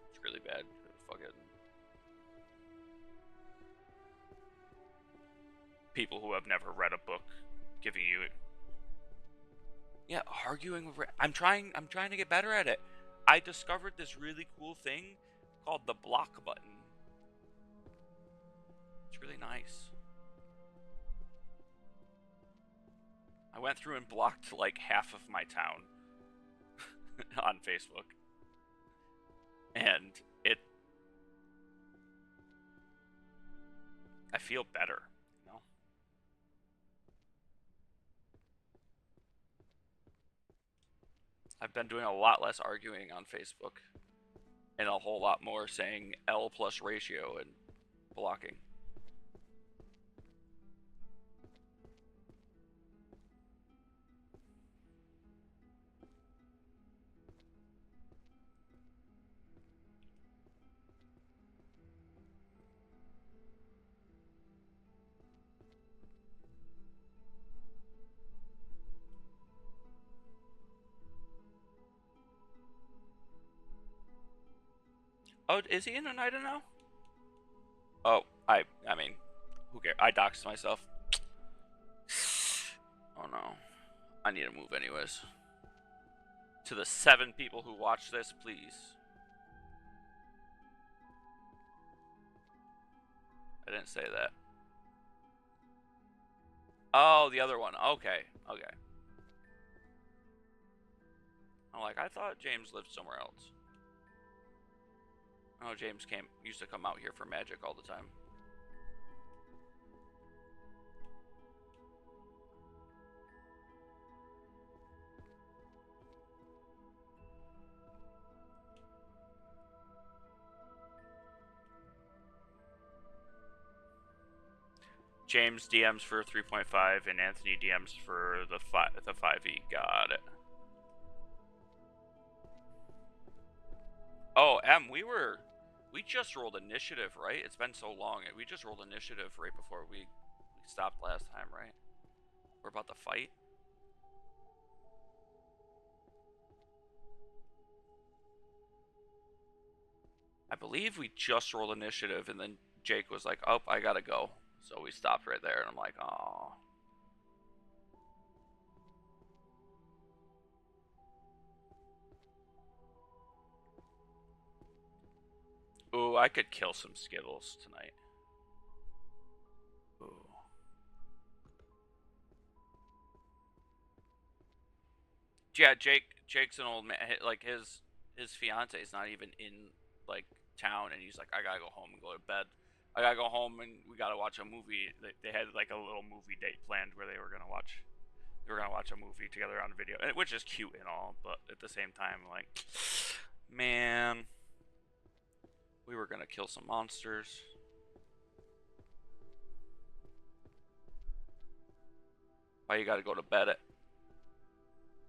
It's really bad. Fuck it. People who have never read a book giving you, yeah, arguing with. I'm trying to get better at it. I discovered this really cool thing called the block button. It's really nice. I went through and blocked like half of my town on Facebook. And I feel better, I've been doing a lot less arguing on Facebook and a whole lot more saying L plus ratio and blocking. Oh, is he in Oneida now? Oh, I mean, who cares? I doxed myself. Oh no. I need to move anyways. To the 7 people who watch this, please. I didn't say that. Oh, the other one. Okay. I'm like, I thought James lived somewhere else. Oh, James used to come out here for magic all the time. James DMs for 3.5 and Anthony DMs for the 5e. Got it. Oh, we just rolled initiative, right? It's been so long. We just rolled initiative right before we stopped last time, right? We're about to fight. I believe we just rolled initiative, and then Jake was like, "Oh, I gotta go," so we stopped right there, and I'm like, "Oh." Ooh, I could kill some Skittles tonight. Ooh. Yeah, Jake's an old man. Like his fiance is not even in like town, and he's like, I gotta go home and go to bed. I gotta go home and we gotta watch a movie. They had like a little movie date planned where they were gonna watch a movie together on video, which is cute and all, but at the same time, like, man, we were gonna kill some monsters. Why you gotta go to bed at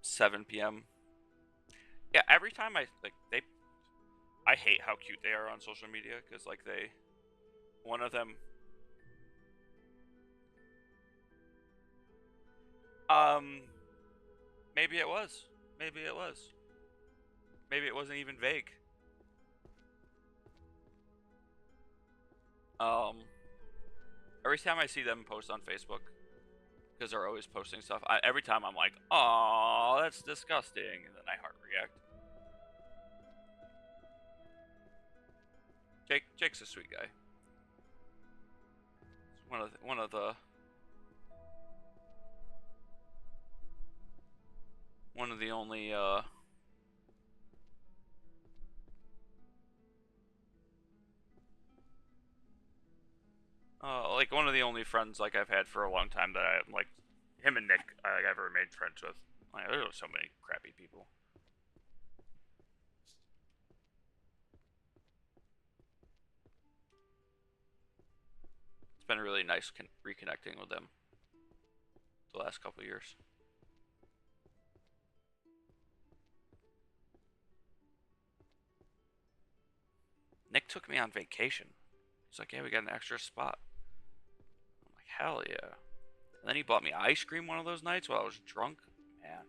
7 p.m.? Yeah, every time I hate how cute they are on social media, because like one of them, maybe it was, maybe it wasn't even vague. Every time I see them post on Facebook, because they're always posting stuff, every time I'm like, "Oh, that's disgusting," and then I heart react. Jake's a sweet guy. One of the only like one of the only friends like I've had for a long time that I like him and Nick I've ever made friends with Like, there were so many crappy people. It's been really nice reconnecting with them the last couple of years. Nick took me on vacation. He's like, yeah, we got an extra spot. I'm like, hell yeah. And then he bought me ice cream one of those nights while I was drunk. Man.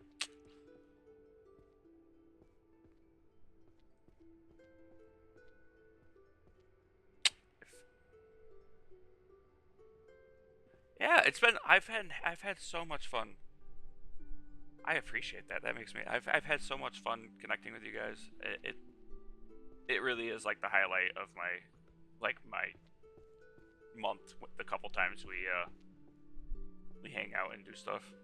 Yeah, it's been I've had so much fun. I appreciate that. That makes me I've had so much fun connecting with you guys. It really is like the highlight of my month, the couple times we hang out and do stuff.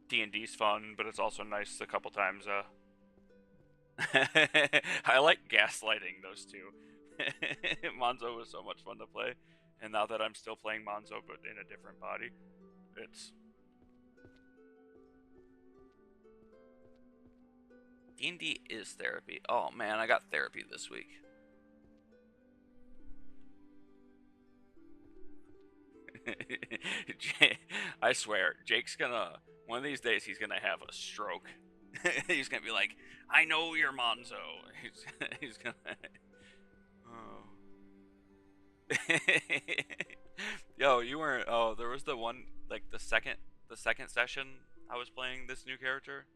D&D's fun, but it's also nice the couple times I like gaslighting those two. Monzo was so much fun to play, and now that I'm still playing Monzo but in a different body, it's D&D is therapy. Oh man, I got therapy this week. I swear, Jake's gonna one of these days he's gonna have a stroke. He's gonna be like, "I know you're Monzo." He's gonna. Oh. Yo, you weren't. Oh, there was the one like the second session I was playing this new character.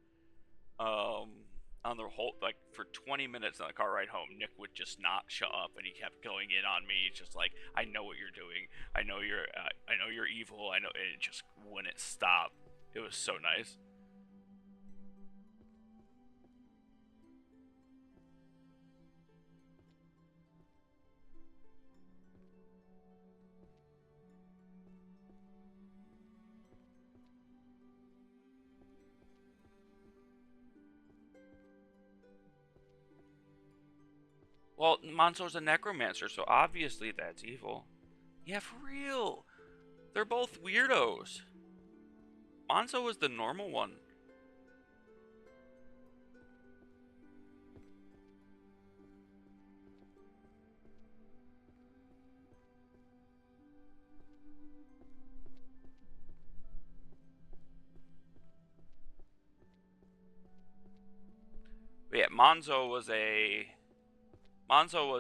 On the whole, like for 20 minutes on the car ride home, Nick would just not shut up, and he kept going in on me. He's just like, "I know what you're doing. I know you're evil. I know." And it just wouldn't stop. It was so nice. Well, Monzo's a necromancer, so obviously that's evil. Yeah, for real. They're both weirdos. Monzo was the normal one. But yeah, Monzo was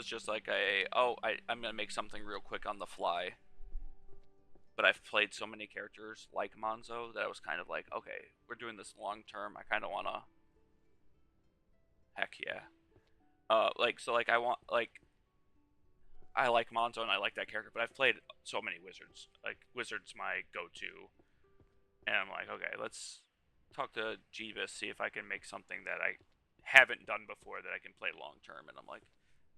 just like I'm gonna make something real quick on the fly. But I've played so many characters like Monzo that I was kind of like, okay, we're doing this long term. I kind of wanna, heck yeah. I like Monzo and I like that character, but I've played so many wizards. Like wizards, my go-to, and I'm like, okay, let's talk to Jeeves, see if I can make something that I haven't done before that I can play long term. And I'm like,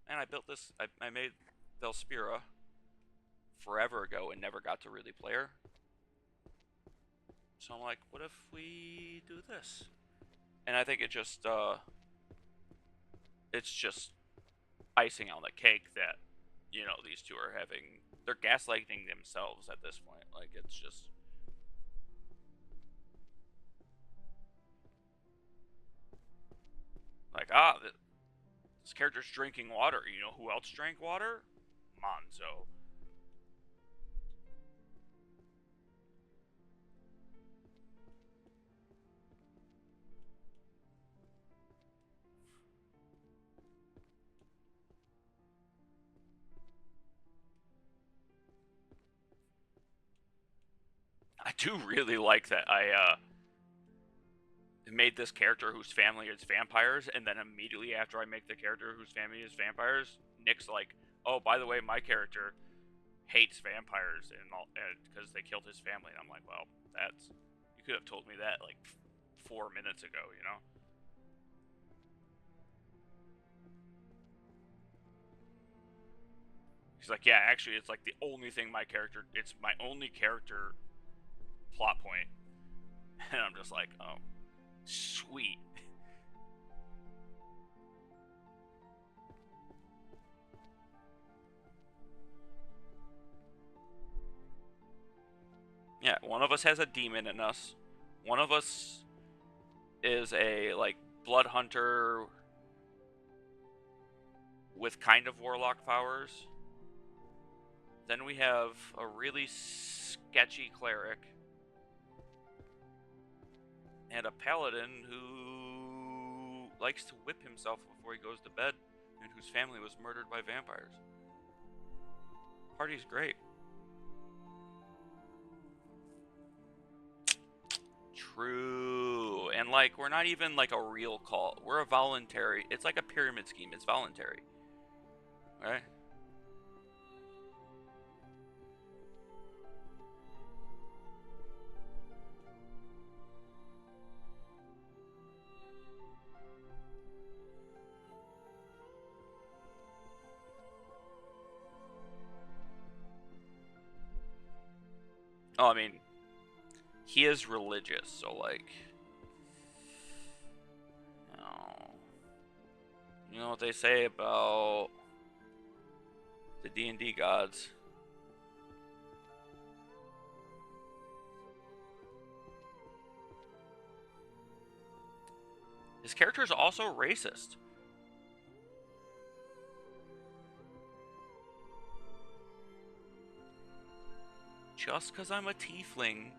man, I built this. I made Velspira forever ago and never got to really play her. So I'm like, what if we do this? And I think it's just icing on the cake that, these two are they're gaslighting themselves at this point. Like, it's just. Like, this character's drinking water. You know who else drank water? Monzo. I do really like that I made this character whose family is vampires, and then immediately after I make the character whose family is vampires, Nick's like, "Oh, by the way, my character hates vampires and because they killed his family." And I'm like, "Well, you could have told me that like 4 minutes ago, you know?" He's like, "Yeah, actually, it's like it's my only character plot point." And I'm just like, "Oh, sweet." Yeah, one of us has a demon in us. One of us is a, like, blood hunter with kind of warlock powers. Then we have a really sketchy cleric. And a paladin who likes to whip himself before he goes to bed, and whose family was murdered by vampires. Party's great. True. And, like, we're not even, like, a real cult. We're a voluntary... It's like a pyramid scheme. It's voluntary. Right? Oh, I mean... He is religious, so, like... You know what they say about the D&D gods? His character is also racist. Just because I'm a tiefling.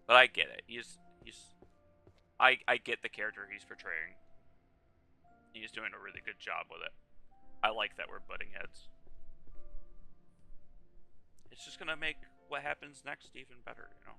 But I get it. I get the character he's portraying. He's doing a really good job with it. I like that we're butting heads. It's just gonna make what happens next even better, you know?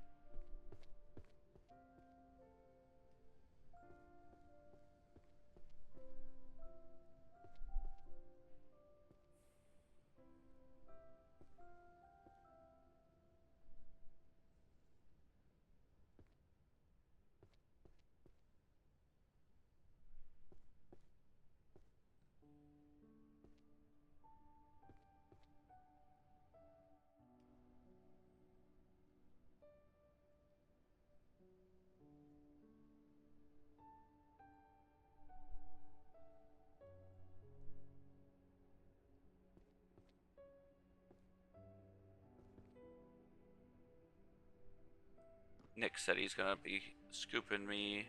Nick said he's gonna be scooping me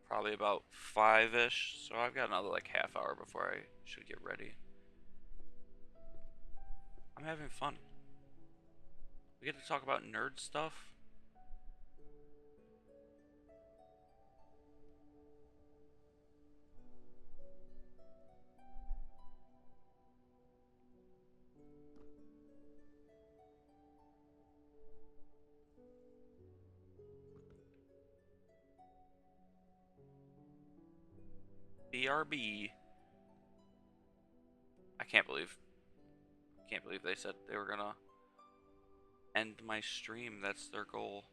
probably about 5-ish, so I've got another like half hour before I should get ready. I'm having fun. We get to talk about nerd stuff. BRB. I can't believe they said they were gonna end my stream. That's their goal.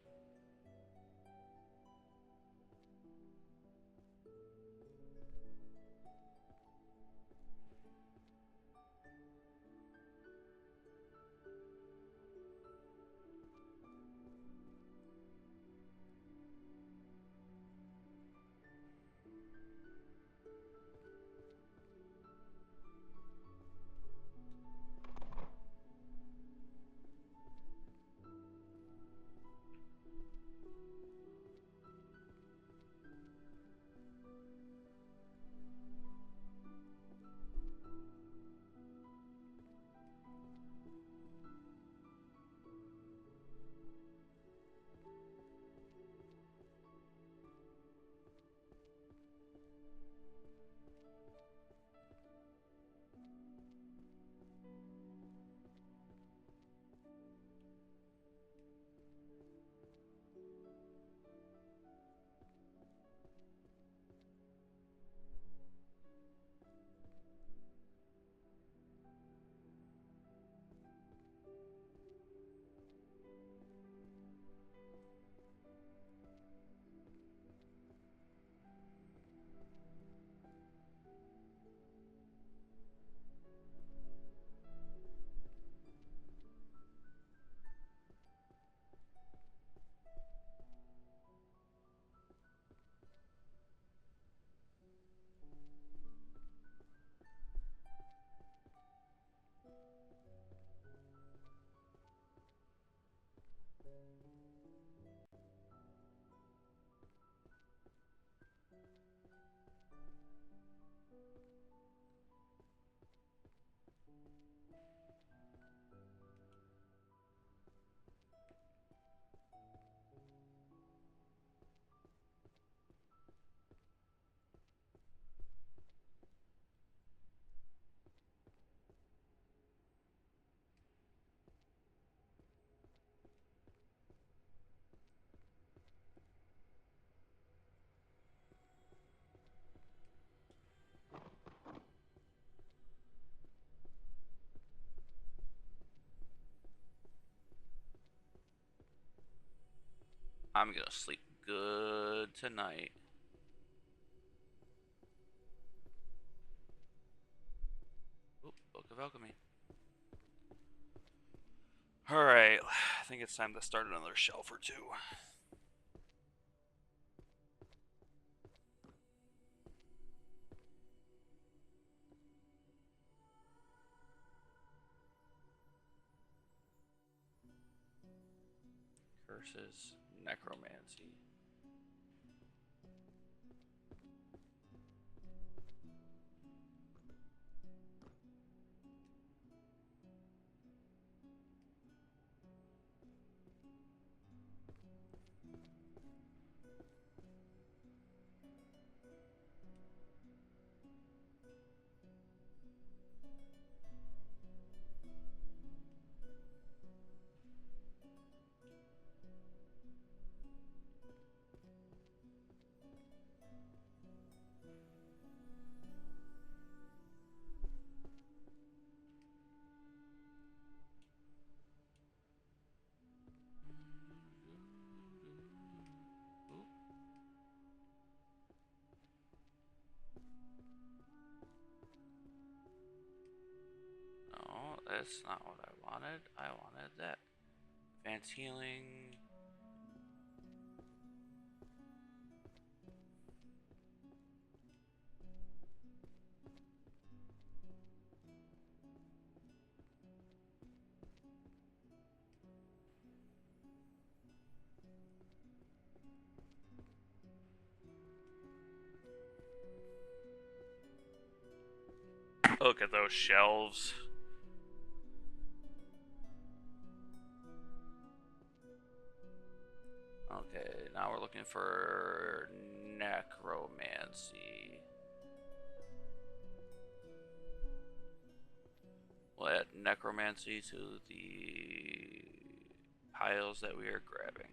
I'm gonna sleep good tonight. Oop, Book of Alchemy. Alright, I think it's time to start another shelf or two. Curses, necromancy. No, that's not what I wanted. I wanted that. Advanced healing. Look at those shelves. Okay, now we're looking for necromancy. We'll add necromancy to the piles that we are grabbing.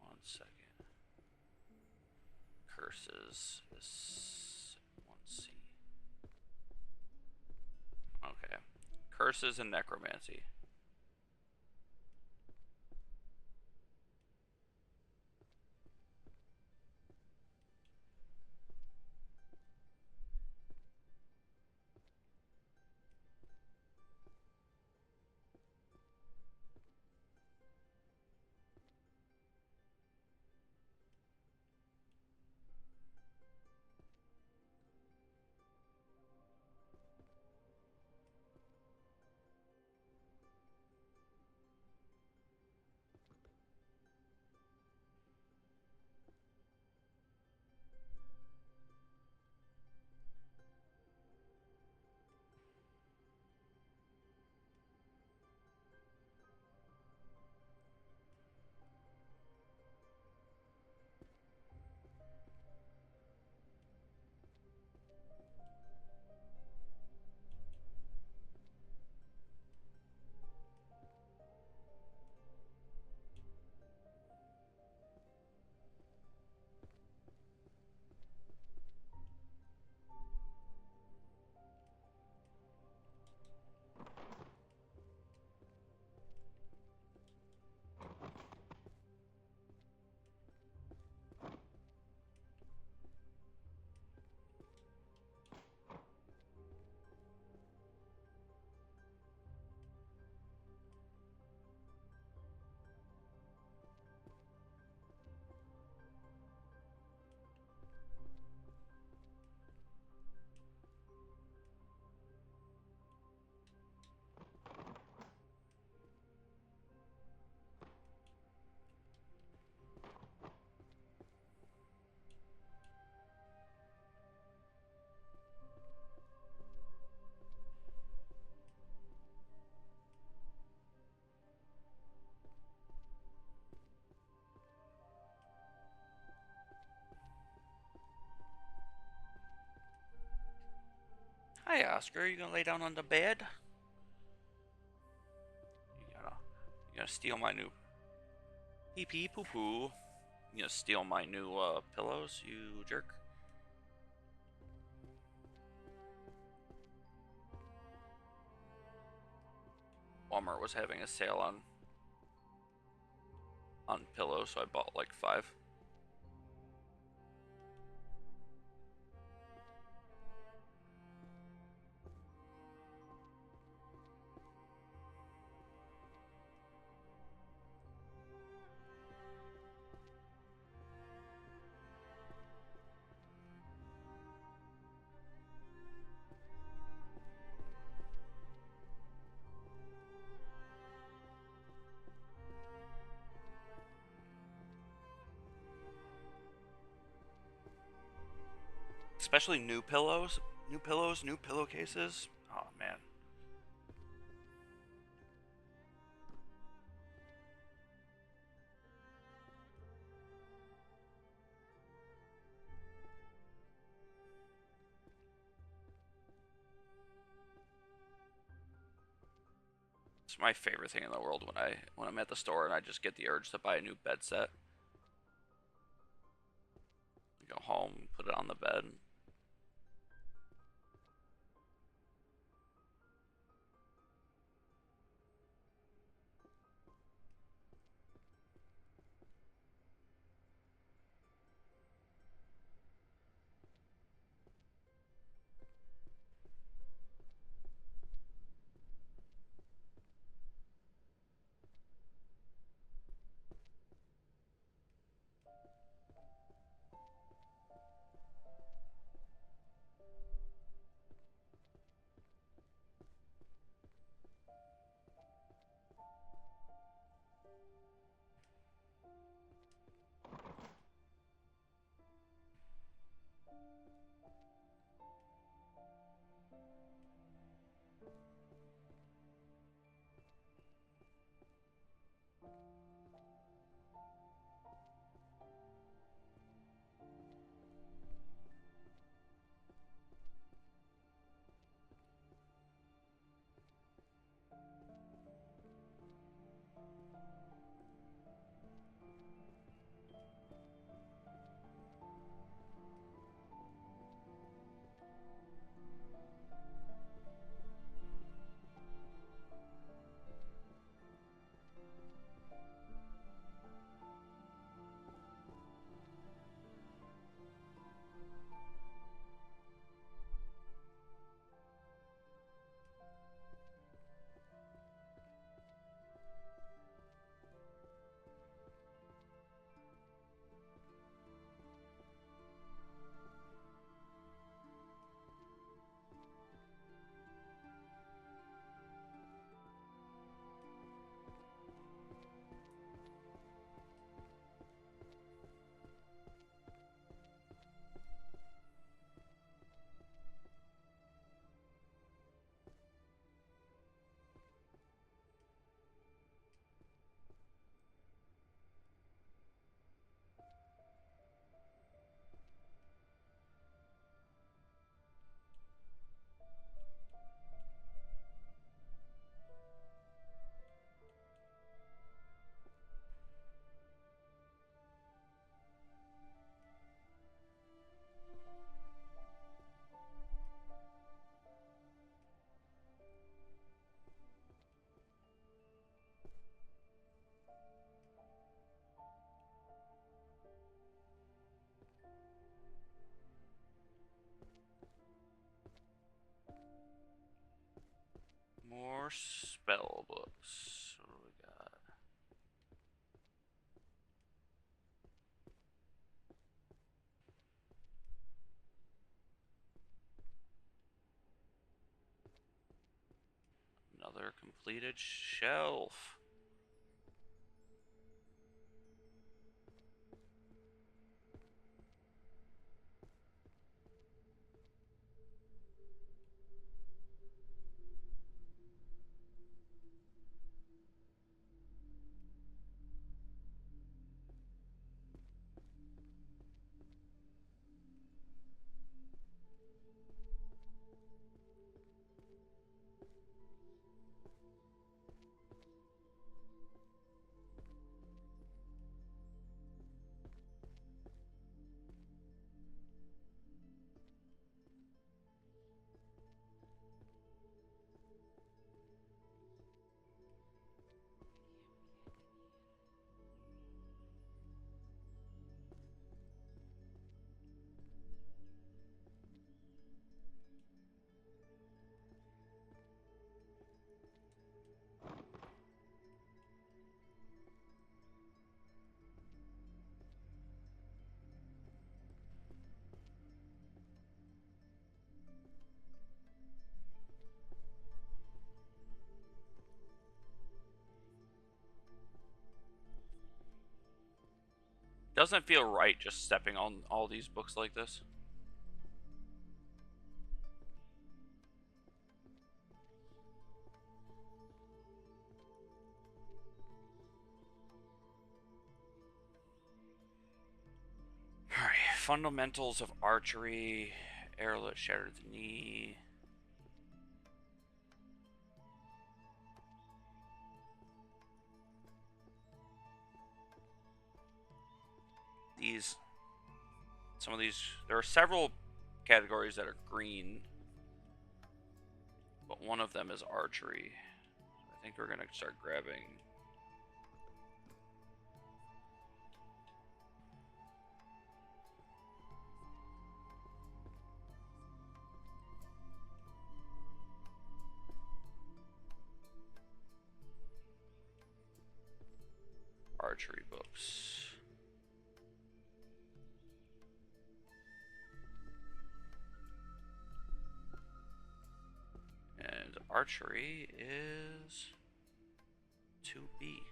One second. Curses is 1C. Okay. Curses and necromancy. Hi, Oscar. You gonna lay down on the bed? You gonna steal my new pee pee poo poo? You gonna steal my new pillows, you jerk? Walmart was having a sale on pillows, so I bought like 5. Especially new pillows, new pillowcases. Oh man. It's my favorite thing in the world when I'm at the store and I just get the urge to buy a new bed set. I go home, put it on the bed. More spell books. What do we got? Another completed shelf. Doesn't feel right just stepping on all these books like this. Alright, fundamentals of archery. Arrowlet shattered the knee. Some of these, there are several categories that are green, but one of them is archery. I think we're gonna start grabbing archery books. And archery is 2B.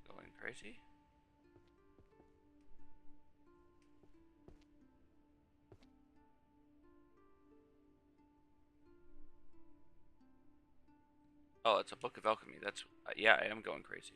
Going crazy? Oh, it's a book of alchemy. That's yeah, I am going crazy.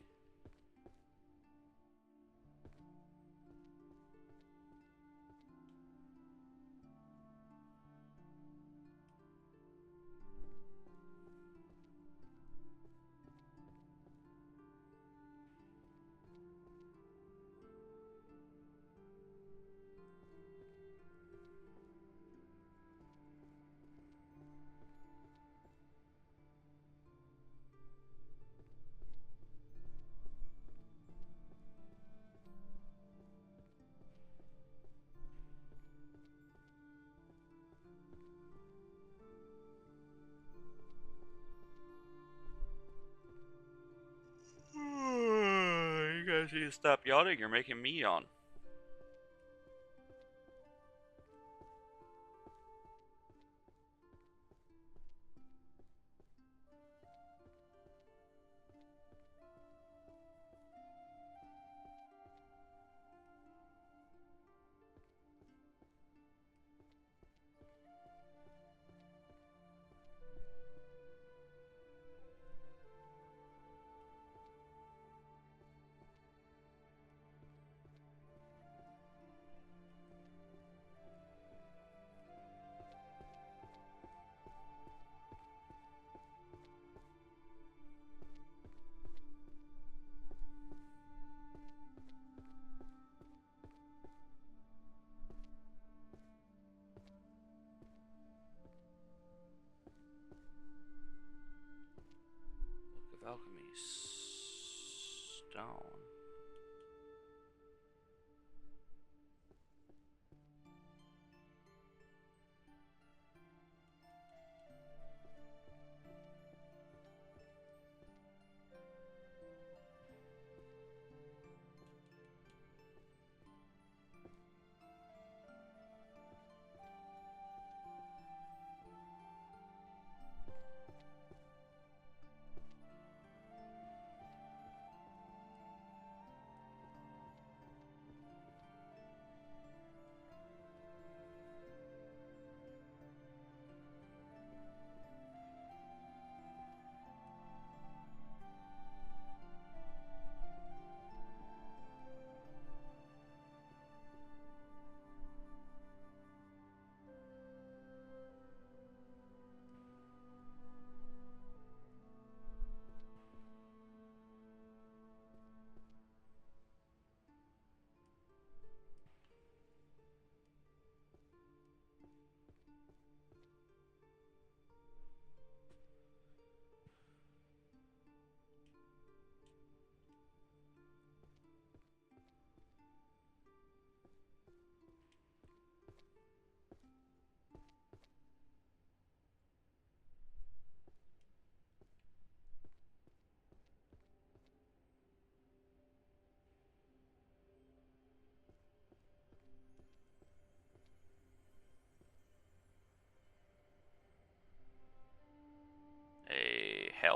You guys need to stop yawning. You're making me yawn. Book of alchemy. Stone.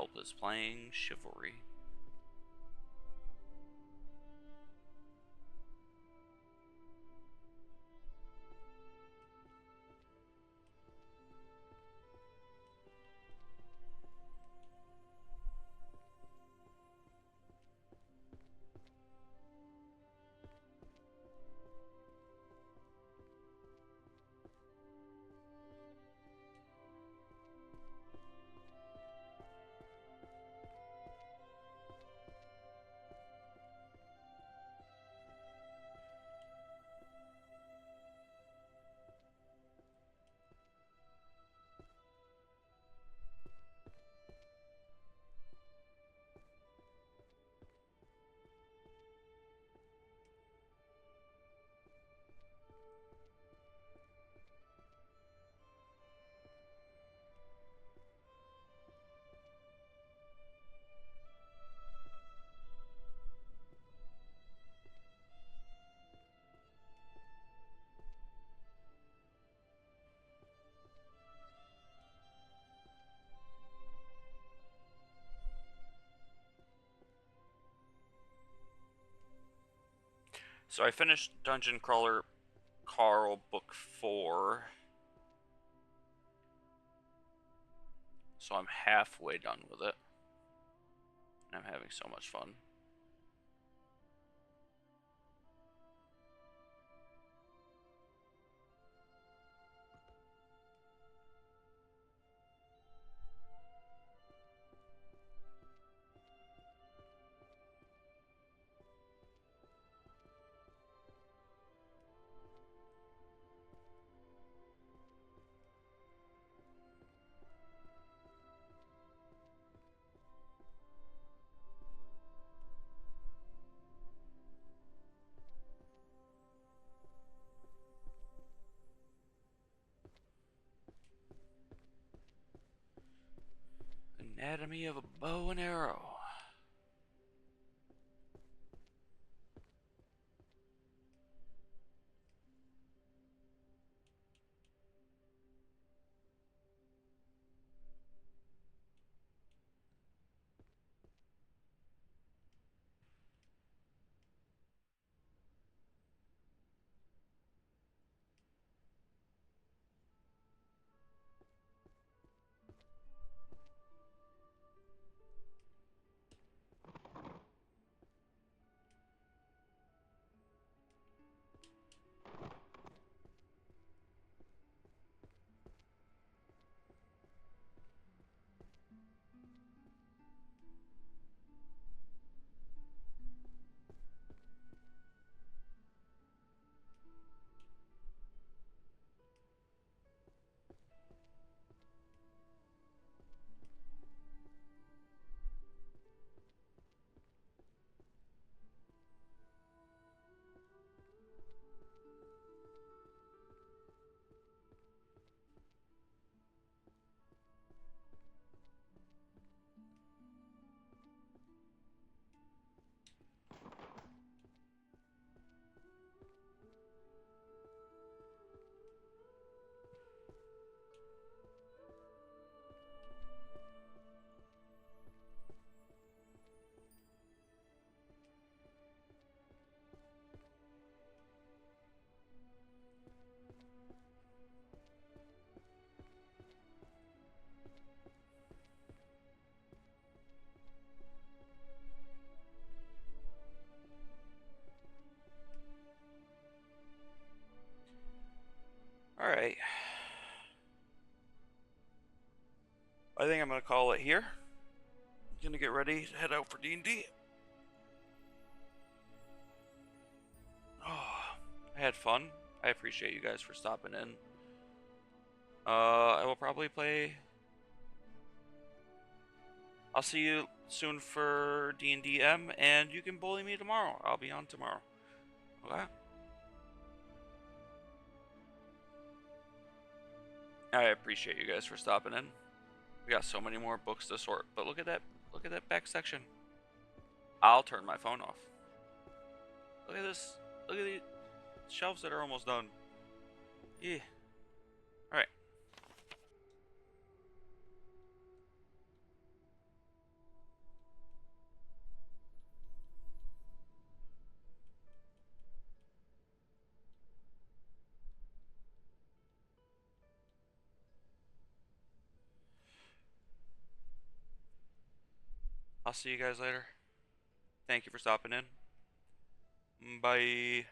Help is playing Chivalry. So I finished Dungeon Crawler Carl Book 4. So I'm halfway done with it. And I'm having so much fun. Anatomy of a Bow and Arrow. Alright. I think I'm going to call it here. Gonna get ready to head out for D&D. Oh, I had fun. I appreciate you guys for stopping in. I will probably play... I'll see you soon for D&DM, and you can bully me tomorrow. I'll be on tomorrow. Okay? I appreciate you guys for stopping in. We got so many more books to sort, but look at that back section. I'll turn my phone off. Look at this. Look at these shelves that are almost done. Yeah. Alright. I'll see you guys later. Thank you for stopping in. Bye.